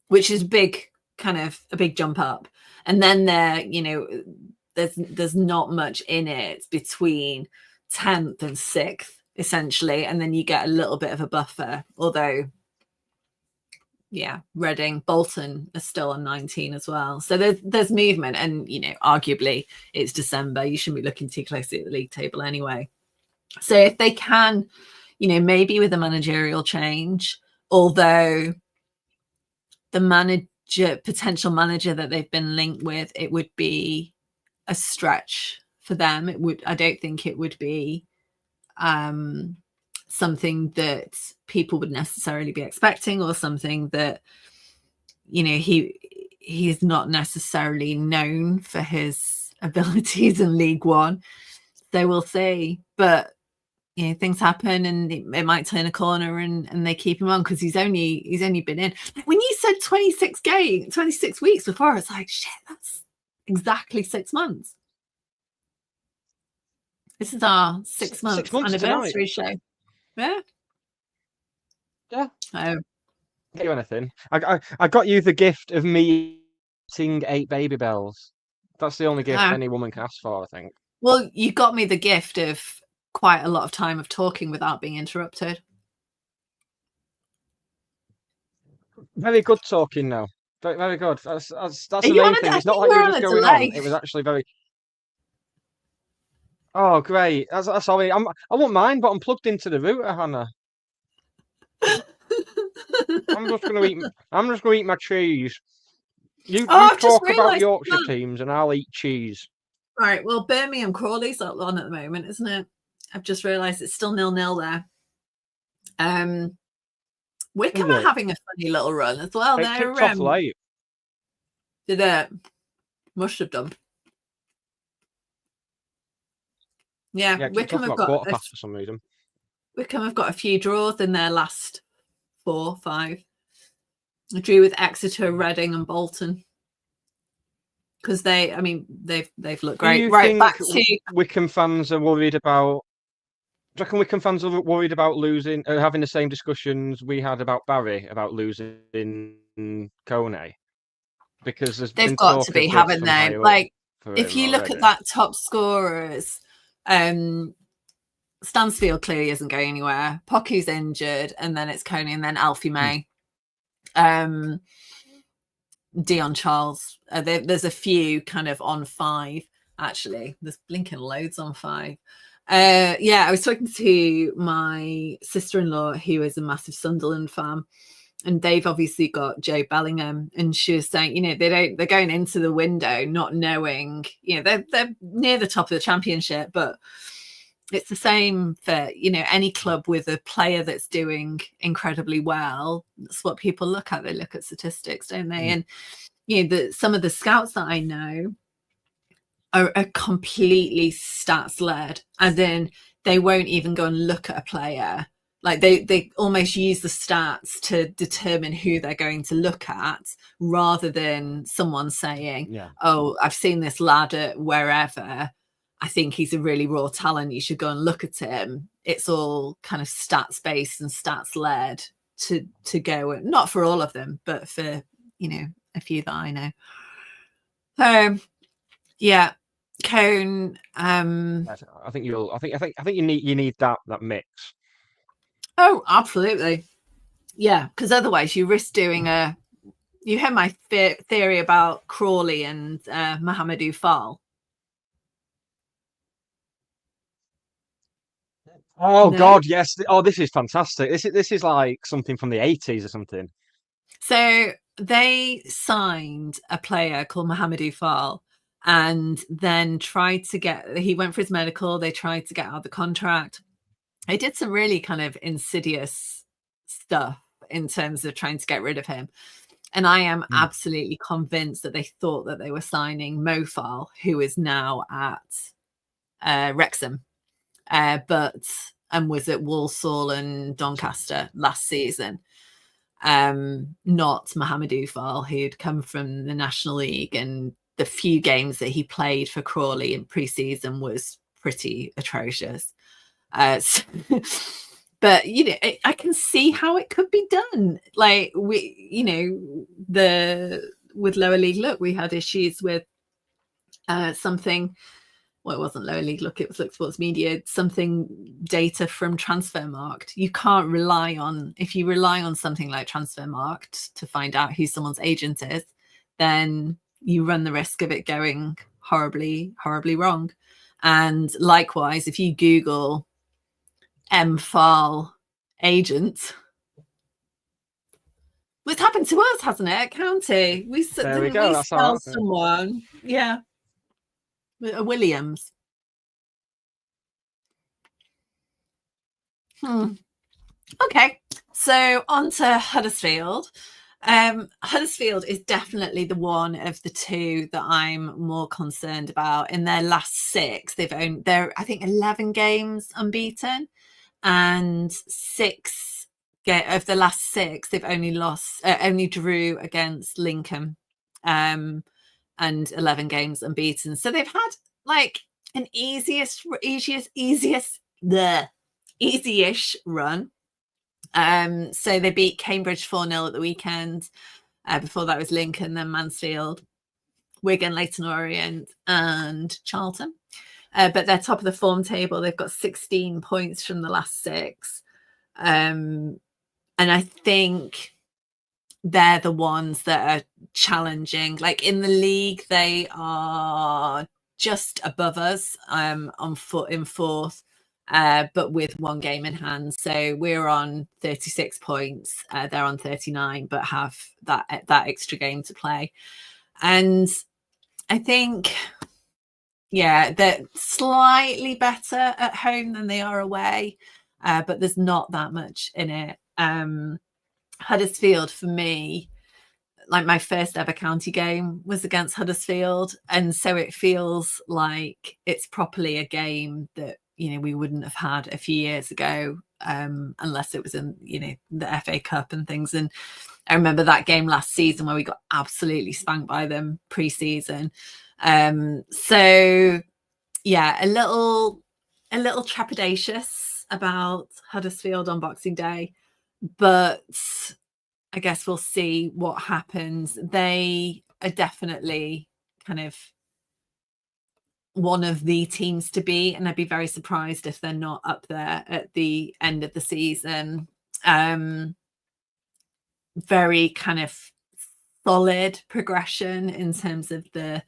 which is a big jump up. And then there's not much in it between 10th and 6th, essentially. And then you get a little bit of a buffer, although Reading, Bolton are still on 19 as well. So there's movement, and arguably it's December. You shouldn't be looking too closely at the league table anyway. So if they can, maybe with a managerial change, although the potential manager that they've been linked with, it would be a stretch for them. I don't think it would be something that people would necessarily be expecting, or something that, you know, he's not necessarily known for his abilities in League One. So we'll see. But you know, things happen, and it might turn a corner, and they keep him on, because he's only been in. When you said 26 weeks before, it's like, shit, that's exactly 6 months. This is our 6 month 6 months anniversary tonight. show. Yeah. Yeah. Get you anything? I got you the gift of me eating 8 Babybels. That's the only gift any woman can ask for, I think. Well, you got me the gift of quite a lot of time of talking without being interrupted. Very good talking now. Very, very good. That's the You main on a- thing. I It's not think like you we're were on just a going on. delay. It was actually very. Oh, great. That's all. I won't mind, but I'm plugged into the router, Hannah. I'm just gonna eat my cheese. You I've just talk about realised Yorkshire that. teams, and I'll eat cheese. Right, well, Birmingham Crawley's on at the moment, isn't it? I've just realised it's still 0-0 there. Wickham are having a funny little run as well. It kicked off late. Did it? Must have done. Yeah, Wickham have got quarter past for some reason. Wickham have got a few draws in their last 4, 5. I drew with Exeter, Reading, and Bolton, because they've looked great. Do you right, think back to Wickham fans are worried about? Do you reckon Wickham fans are worried about losing, having the same discussions we had about Barry about losing Coney? Because they've got to be, haven't they? Like, if you look at that top scorers, Stansfield clearly isn't going anywhere. Pocky's injured, and then it's Coney, and then Alfie May, Dion Charles. There's a few kind of on 5. Actually, there's blinking loads on 5. I was talking to my sister-in-law, who is a massive Sunderland fan, and they've obviously got Joe Bellingham, and she was saying, you know, they're going into the window not knowing, you know, they're near the top of the Championship, but it's the same for, you know, any club with a player that's doing incredibly well. That's what people look at. They look at statistics, don't they? And you know, some of the scouts that I know are completely stats led, as in they won't even go and look at a player. Like they almost use the stats to determine who they're going to look at, rather than someone saying, oh, I've seen this lad at wherever, I think he's a really raw talent, you should go and look at him. It's all kind of stats based and stats led to go, not for all of them, but for, you know, a few that I know. So yeah, Cone. I think you need that mix. Oh, absolutely. Yeah, because otherwise you risk doing you heard my theory about Crawley and Mohamedou Fall. Oh no? God, yes. Oh, this is fantastic. This is like something from the 80s or something. So they signed a player called Mohamedou Fall, and then he went for his medical. They tried to get out of the contract. They did some really kind of insidious stuff in terms of trying to get rid of him. And I am absolutely convinced that they thought that they were signing Mofal, who is now at Wrexham, and was at Walsall and Doncaster last season. Not Mohamedou Fall, who'd come from the National League, and the few games that he played for Crawley in pre-season was pretty atrocious. But you know, I can see how it could be done. Like with lower league look, we had issues with something. Well, it wasn't lower league look, it was Look Sports Media, something data from Transfermarkt. You can't rely on, if you rely on something like Transfermarkt to find out who someone's agent is, then you run the risk of it going horribly, horribly wrong. And likewise, if you Google M-File agent, it's happened to us, hasn't it, at County? We spell someone, a Williams. Okay, so on to Huddersfield. Huddersfield is definitely the one of the two that I'm more concerned about. In their last 6, they're I think 11 games unbeaten, and 6 of the last 6 they've only drew against Lincoln, and 11 games unbeaten. So they've had like an easyish run. So they beat Cambridge 4-0 at the weekend. Before that was Lincoln, then Mansfield, Wigan, Leyton Orient, and Charlton. But they're top of the form table. They've got 16 points from the last 6. And I think they're the ones that are challenging. Like in the league, they are just above us in 4th. But with 1 game in hand. So we're on 36 points. They're on 39, but have that extra game to play. And I think, they're slightly better at home than they are away, but there's not that much in it. Huddersfield, for me, like my first ever county game was against Huddersfield. And so it feels like it's properly a game that, we wouldn't have had a few years ago, unless it was in, the FA Cup and things. And I remember that game last season where we got absolutely spanked by them pre-season. So yeah, a little trepidatious about Huddersfield on Boxing Day, but I guess we'll see what happens. They are definitely kind of one of the teams to beat, and I'd be very surprised if they're not up there at the end of the season. Very kind of solid progression in terms of the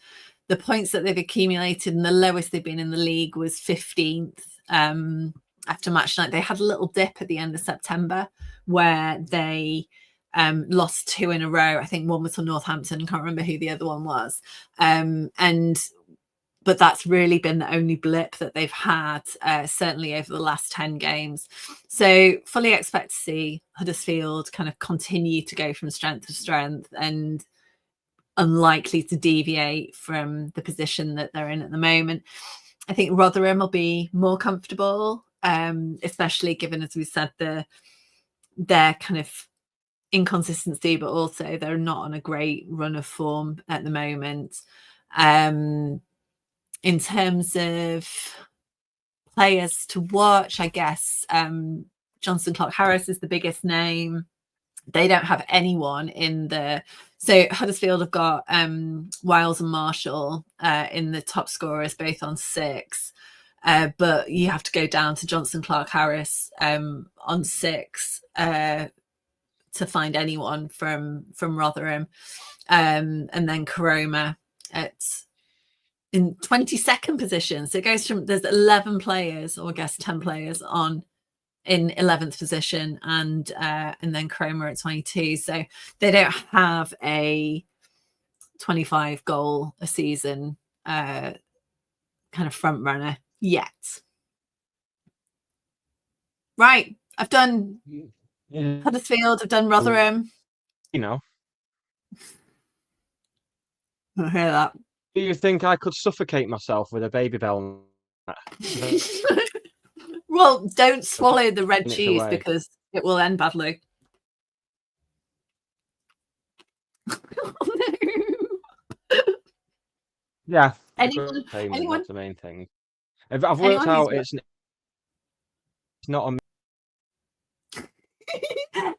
points that they've accumulated, and the lowest they've been in the league was 15th. After match night, they had a little dip at the end of September where they lost 2 in a row. I think one was to Northampton. Can't remember who the other one was. But that's really been the only blip that they've had, certainly over the last 10 games. So fully expect to see Huddersfield kind of continue to go from strength to strength, and unlikely to deviate from the position that they're in at the moment. I think Rotherham will be more comfortable, especially given, as we said, their kind of inconsistency, but also they're not on a great run of form at the moment. In terms of players to watch, I guess Johnson Clark Harris is the biggest name. They don't have anyone in the... So Huddersfield have got Wiles and Marshall in the top scorers, both on 6. But you have to go down to Johnson Clark Harris on 6 to find anyone from Rotherham. And then Karoma in 22nd position. So it goes from, there's 11 players, or I guess 10 players in 11th position, and then Cromer at 22. So they don't have a 25 goal a season kind of front runner yet. Right, I've done Huddersfield, I've done Rotherham. I hear that. Do you think I could suffocate myself with a Babybel? Well, don't swallow the red cheese because it will end badly. Oh, no. Yeah. Anyone? That's the main thing. I've worked out it's not a...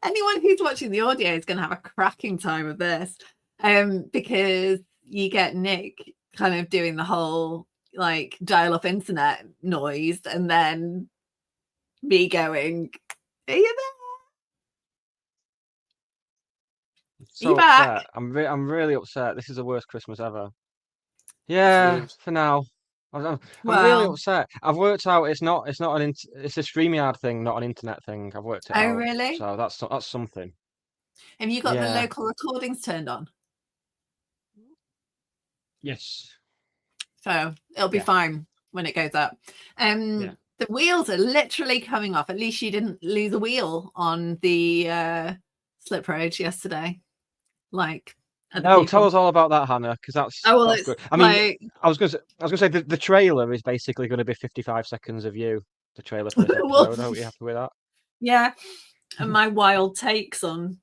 Anyone who's watching the audio is going to have a cracking time of this, because you get Nick kind of doing the whole like dial-up internet noise, and then me going, "Are you there? So upset. I'm really upset. This is the worst Christmas ever. Yeah, for now. I'm really upset. I've worked out it's a StreamYard thing, not an internet thing. I've worked it out. Oh, really? So that's something. Have you got the local recordings turned on? Yes. So it'll be fine when it goes up. The wheels are literally coming off. At least you didn't lose a wheel on the slip road yesterday, like other No, tell people. us all about that, Hannah, because Oh well, that's it's good. I mean, like I was gonna say the trailer is basically going to be 55 seconds of you. The trailer for this well, episode. I hope you're happy with that. yeah, and my wild takes on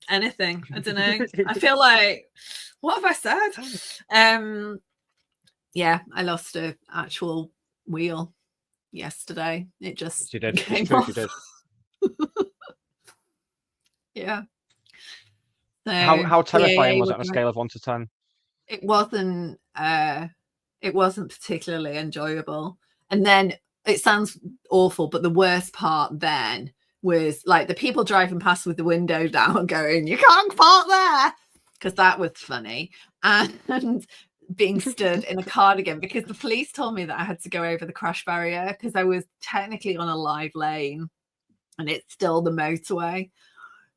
anything. I don't know. I feel like, what have I said? Yeah, I lost a actual wheel yesterday. It just She did. It's came true. off. She did. Yeah. So How the terrifying AA was were it on a great. scale of 1 to 10? It wasn't particularly enjoyable. And then it sounds awful, but the worst part then was like the people driving past with the window down going, "You can't park there," because that was funny. And being stood in a cardigan because the police told me that I had to go over the crash barrier because I was technically on a live lane and it's still the motorway.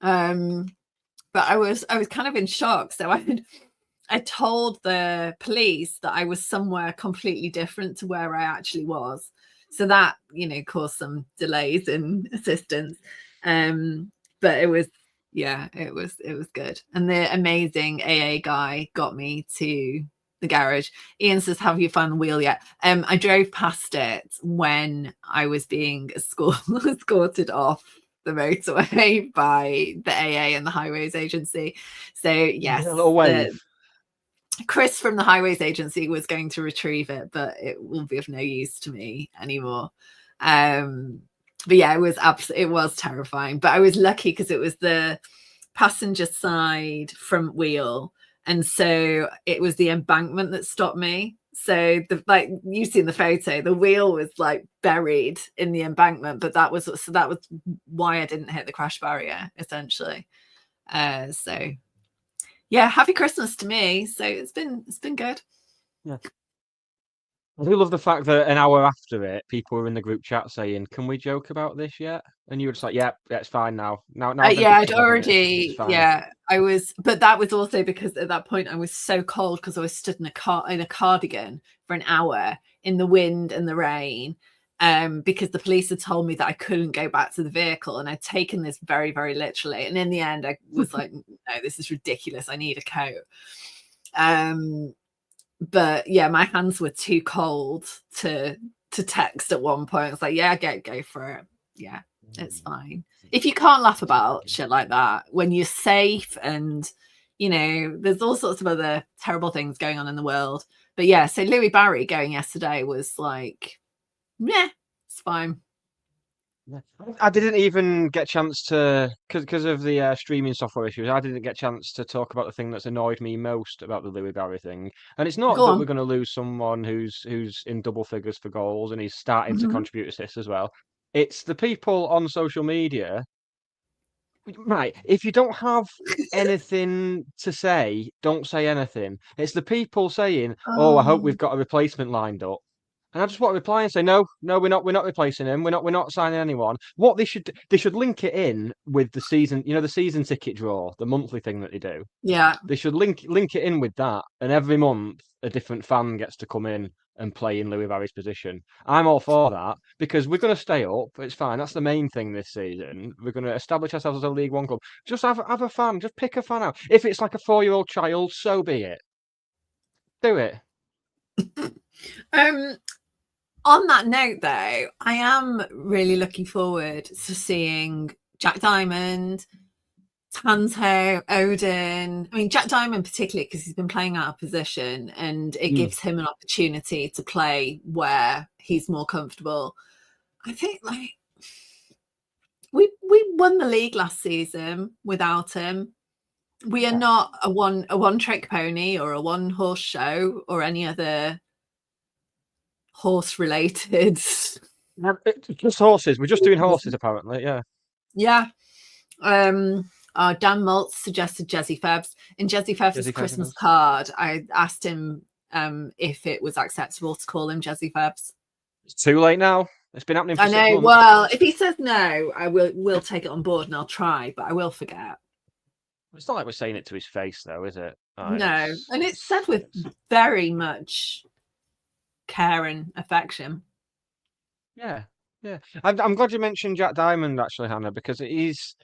But I was kind of in shock. So I told the police that I was somewhere completely different to where I actually was. So that, caused some delays in assistance. But it was, yeah, it was good. And the amazing AA guy got me to the garage. Ian says, "Have you found the wheel yet?" I drove past it when I was being escorted off the motorway by the AA and the Highways Agency. So yes, A little wave. Chris from the Highways Agency was going to retrieve it, but it will be of no use to me anymore. But yeah, it was terrifying. But I was lucky because it was the passenger side front wheel, and so it was the embankment that stopped me. So like you've seen the photo, the wheel was like buried in the embankment, but that was why I didn't hit the crash barrier essentially. So yeah, happy Christmas to me. So it's been good. Yeah. I do love the fact that an hour after it, people were in the group chat saying, "Can we joke about this yet?" And you were just like, "Yeah, it's fine now. Now I've been Yeah, I'd pictures of it. It's already, fine." yeah, I was, but that was also because at that point I was so cold because I was stood in a cardigan for an hour in the wind and the rain, because the police had told me that I couldn't go back to the vehicle, and I'd taken this very, very literally. And in the end, I was like, "No, this is ridiculous. I need a coat." But yeah, my hands were too cold to text at one point. I was like, "Yeah, go for it. Yeah, it's fine." If you can't laugh about shit like that when you're safe and there's all sorts of other terrible things going on in the world. But yeah, so Louis Barry going yesterday was like, yeah, it's fine. Yeah. I didn't even get a chance to, because of the streaming software issues, I didn't get a chance to talk about the thing that's annoyed me most about the Louis Barry thing. And it's not Go that on. we're going to lose someone who's in double figures for goals and he's starting to contribute assists as well. It's the people on social media. Right, if you don't have anything to say, don't say anything. It's the people saying, "Oh, I hope we've got a replacement lined up." And I just want to reply and say, no, we're not replacing him. We're not signing anyone. What they should link it in with the season, the season ticket draw, the monthly thing that they do. Yeah. They should link it in with that, and every month a different fan gets to come in and play in Louis Barry's position. I'm all for that because we're going to stay up. It's fine. That's the main thing this season. We're going to establish ourselves as a League One club. Just have a fan. Just pick a fan out. If it's like a 4-year-old child, so be it. Do it. On that note, though, I am really looking forward to seeing Jack Diamond, Tanto, Odin. I mean, Jack Diamond particularly because he's been playing out of position, and it gives him an opportunity to play where he's more comfortable. I think like we won the league last season without him. We are not a one trick pony or a one horse show or any other horse related. Just horses. We're just doing horses, apparently. Yeah. Yeah. Dan Maltz suggested Jezzy Febs. In Jezzy Febs' Christmas card, I asked him if it was acceptable to call him Jezzy Febs. It's too late now. It's been happening for I know. 6 months. Well, if he says no, I will take it on board and I'll try, but I will forget. It's not like we're saying it to his face, though, is it? No, and it's said with very much care and affection. Yeah, Yeah, I'm glad you mentioned Jack Diamond actually, Hannah, because he's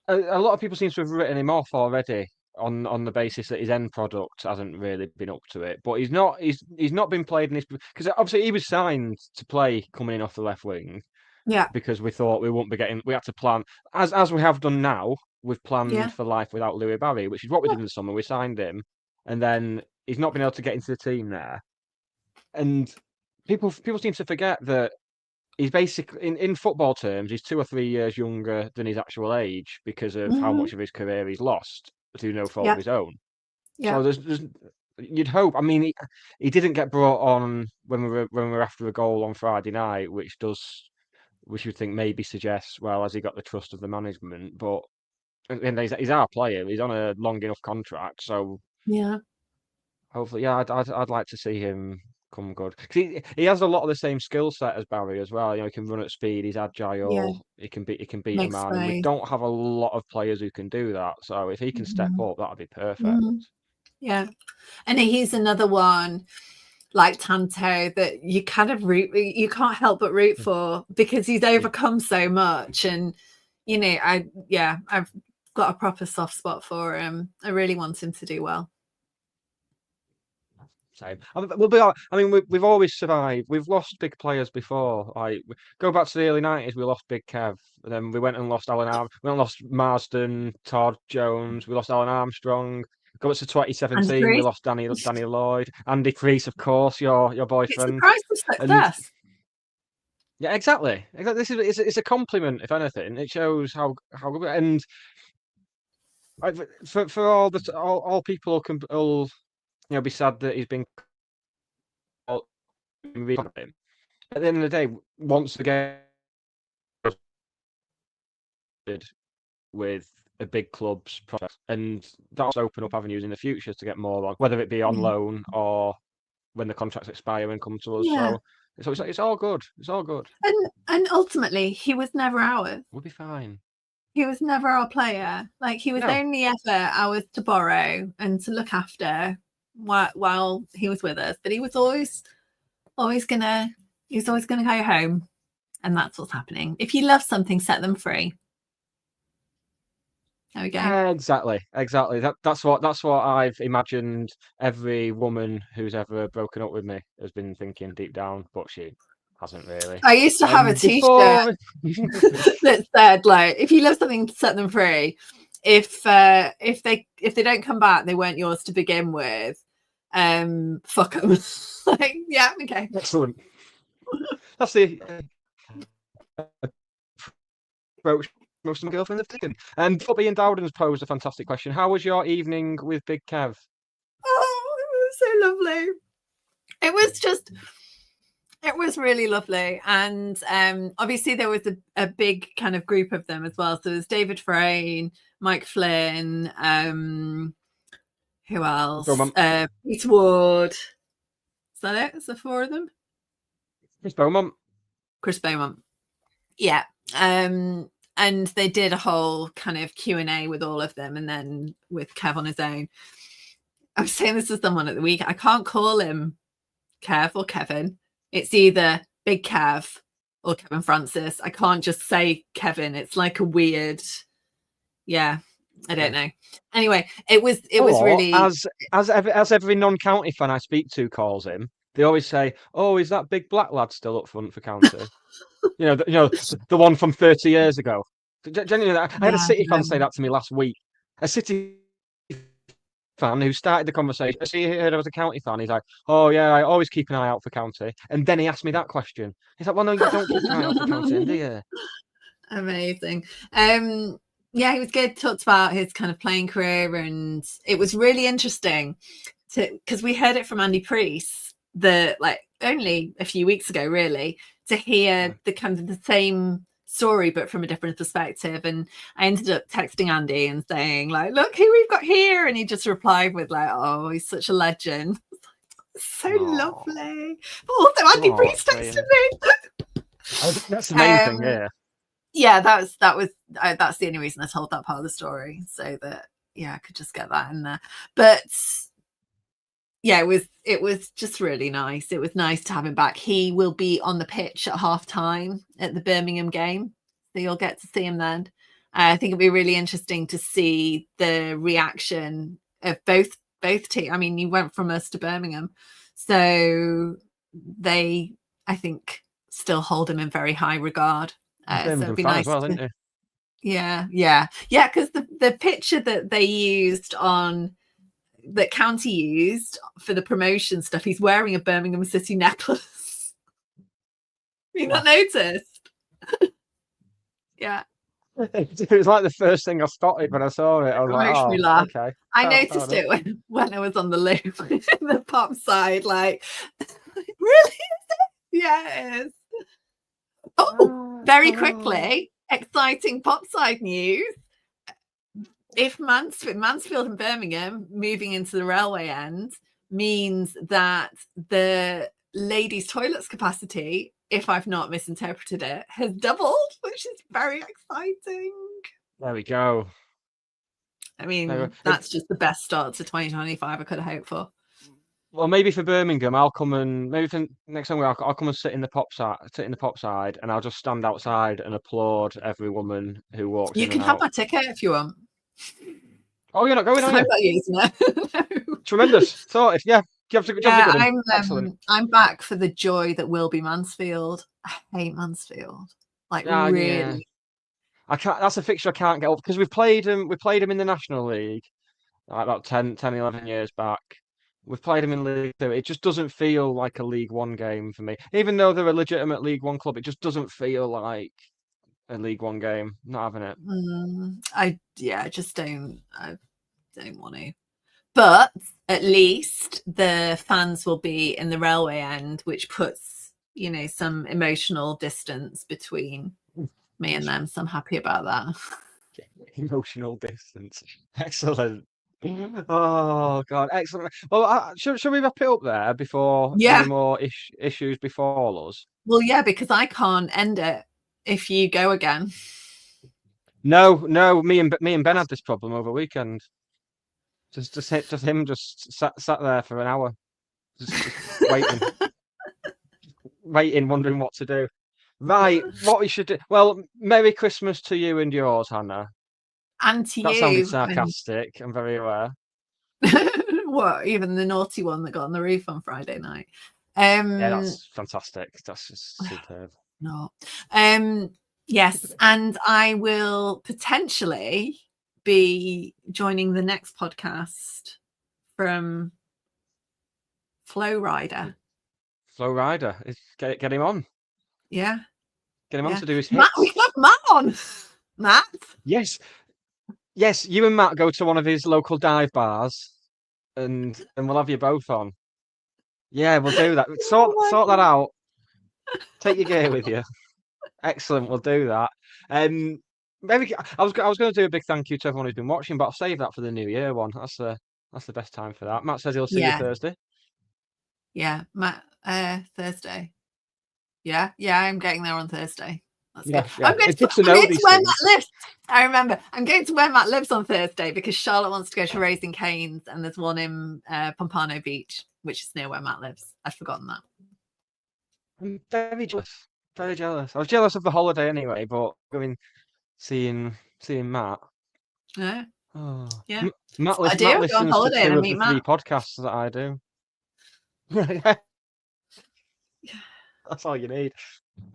a lot of people seem to have written him off already on the basis that his end product hasn't really been up to it. But he's not been played in his because obviously he was signed to play coming in off the left wing Yeah, because we thought we wouldn't be getting. We had to plan as we have done now. We've yeah, planned for life without Louis Barry, which is what we did in the summer. We signed him, and then he's not been able to get into the team there. And people seem to forget that he's basically in football terms, he's 2 or 3 years younger than his actual age because of how hmm much of his career he's lost through no fault of yeah, his own. yeah, So there's you'd hope. I mean, he didn't get brought on when we were after a goal on Friday night, which you think maybe suggests, well, has he got the trust of the management? But and he's our player. He's on a long enough contract, so yeah, hopefully, yeah, I'd like to see him come good. 'Cause he has a lot of the same skill set as Barry as well. You know, he can run at speed. He's yeah. agile. He can beat a Makes man, and we space. don't have a lot of players who can do that. So if he can step Mhm, up, that'd be perfect. mhm. Yeah, and he's another one like Tanto that you kind of you can't help but root Mm. for because he's Yeah, overcome so much. And I've got a proper soft spot for him. I really want him to do well. same. We'll be. I mean, we've always survived. We've lost big players before. Like go back to the early '90s, we lost Big Kev. And then we went and lost Alan Arm. We went and lost Marsden, Todd Jones. We lost Alan Armstrong. Go back to Andy 2017, we Priest, lost Danny Lloyd, Andy Priest, of course, your it's the boyfriend. price of And success. yeah, exactly. Exactly. This is it's a compliment, if anything. It shows how good. And for all people who can will be sad that he's been caught in him. At the end of the day, once again, with a big club's project, and that'll open up avenues in the future to get more on, whether it be on Yeah, loan or when the contracts expire and come to us. yeah. So it's all good. It's all good. And ultimately, he was never ours. We'll be fine. He was never our player. Like he was No. only ever ours to borrow and to look after while he was with us. But he was always gonna go home, and that's what's happening. If you love something, set them free. There we go. Exactly. That's what I've imagined every woman who's ever broken up with me has been thinking deep down, but she hasn't really. I used to have a T-shirt Before that said, like, if you love something, set them free. If they don't come back, they weren't yours to begin with. Fuck them. Like, yeah, okay. excellent. That's the approach most of my girlfriends have taken. And Bobby and Dowden's posed a fantastic question. How was your evening with Big Kev? Oh, it was so lovely. It was really lovely. And obviously there was a big kind of group of them as well. So there's David Frayne, Mike Flynn, who else? Peter Ward. Is that it? Is there 4 of them? Chris Beaumont. Chris Beaumont. Yeah. And they did a whole kind of Q&A with all of them, and then with Kev on his own. I was saying this to someone at the week. I can't call him Kev or Kevin. It's either Big Kev or Kevin Francis. I can't just say Kevin. It's like a weird, yeah. I don't know. Anyway, it was really as every non-county fan I speak to calls him. They always say, "Oh, is that big black lad still up front for county?" the one from 30 years ago. Genuinely, I had a City fan say that to me last week. A City fan who started the conversation. He heard I was a county fan. He's like, "Oh yeah, I always keep an eye out for county." And then he asked me that question. He's like, "Well, no, you don't keep an eye out for county, do you?" Amazing. Yeah, he was good. Talked about his kind of playing career, and it was really interesting because we heard it from Andy Priest only a few weeks ago, really, to hear the kind of the same story but from a different perspective. And I ended up texting Andy and saying, like, look who we've got here, and he just replied with like, oh, he's such a legend. So lovely. But also Andy Priest texted me. That's the main thing, yeah, that's the only reason I told that part of the story, so that I could just get that in there. But yeah, it was just really nice. It was nice to have him back. He will be on the pitch at half time at the Birmingham game, so you'll get to see him then. I think it'll be really interesting to see the reaction of both teams. I mean, you went from us to Birmingham, so they, I think, still hold him in very high regard. So Birmingham it'd be fan nice as well, to, isn't he? yeah, because the picture that they used on that County used for the promotion stuff, he's wearing a Birmingham City necklace. Have you not noticed? Yeah. It was like the first thing I spotted when I saw it. I was It like, makes oh, me laugh. okay. I Fair noticed enough. it when I was on the loop in the pop side, like, really? Yeah, it is. Oh, very quickly, exciting pop side news. If Mansfield and Birmingham moving into the railway end means that the ladies' toilets capacity, if I've not misinterpreted it, has doubled, which is very exciting. There we go. I mean, that's just the best start to 2025 I could have hoped for. Well, maybe for Birmingham, I'll come and maybe for next time I'll come and sit in the pop side, and I'll just stand outside and applaud every woman who walks You in can and have out. my ticket if you want. Oh, you're not going, are I'm you? not using it. No. Tremendous. Sorted. Yeah. You have to Yeah, good one. Excellent. I'm back for the joy that will be Mansfield. I hate Mansfield. Like, Yeah. really. I can't. That's a fixture I can't get up because we've played them. We played them in the National League like about 10, 11 years back. We've played them in League Two. It just doesn't feel like a League One game for me. Even though they're a legitimate League One club, it just doesn't feel like a League One game. Not having it. I just don't. I don't want to. But at least the fans will be in the railway end, which puts, some emotional distance between me and them. So I'm happy about that. Emotional distance. Excellent. Oh God, excellent. Well, should we wrap it up there before Yeah. any more issues befall us? Well, yeah, because I can't end it if you go again. No. Me and Ben had this problem over weekend. Just him just sat there for an hour, just waiting, wondering what to do. Right, what we should do. Well, Merry Christmas to you and yours, Hannah. And to That sounded you. sarcastic. I'm very aware. What, even the naughty one that got on the roof on Friday night? Yeah, that's fantastic. That's just superb. No. Yes, and I will potentially be joining the next podcast from Flow Rider. Flow Rider, get him on. Yeah. Get him on to do his Matt, hits. we can have Matt on. Matt? Yes, you and Matt go to one of his local dive bars and we'll have you both on. Yeah, we'll do that. Sort that out. Take your gear with you. Excellent, we'll do that. Maybe I was going to do a big thank you to everyone who's been watching, but I'll save that for the New Year one. That's the best time for that. Matt says he'll see you Thursday. Yeah, Matt. Thursday. Yeah, I'm getting there on Thursday. That's good. Yeah. I'm going to where Matt lives. I remember. I'm going to where Matt lives on Thursday because Charlotte wants to go to Raising Cane's and there's one in Pompano Beach, which is near where Matt lives. I'd forgotten that. I'm very jealous. Very jealous. I was jealous of the holiday anyway, but going seeing Matt. Yeah. Oh. Yeah. Matt I do. Matt Go listens on holiday to and two of meet the Matt. 3 podcasts that I do. That's all you need.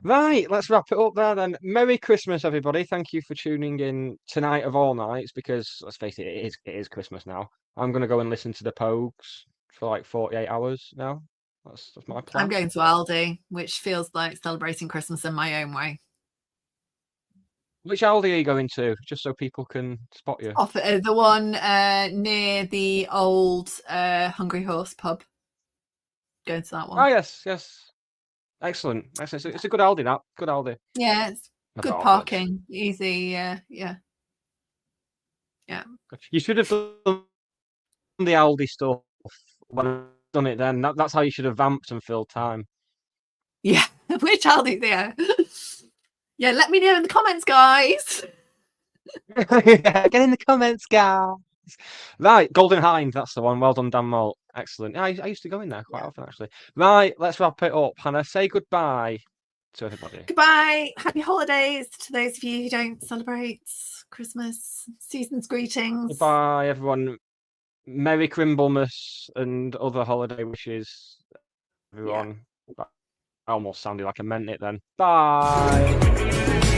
Right, let's wrap it up there then. Merry Christmas, everybody. Thank you for tuning in tonight of all nights because, let's face it, it is Christmas now. I'm going to go and listen to the Pogues for like 48 hours now. That's my plan. I'm going to Aldi, which feels like celebrating Christmas in my own way. Which Aldi are you going to, just so people can spot you? Off the one near the old Hungry Horse pub. Going to that one. Oh, yes. Excellent. It's a good Aldi, that. Good Aldi. Yeah, it's good parking. Easy, yeah. You should have done the Aldi stuff when I've done it then. That's how you should have vamped and filled time. Yeah, which Aldi, yeah. Yeah, let me know in the comments, guys. Get in the comments, guys. Right, Golden Hind, that's the one. Well done, Dan Malt. Excellent. I used to go in there quite often, actually. Right, let's wrap it up. Hannah, say goodbye to everybody. Goodbye. Happy holidays to those of you who don't celebrate Christmas. Season's greetings. Goodbye, everyone. Merry Crimblemas and other holiday wishes, everyone. I almost sounded like I meant it then. Bye.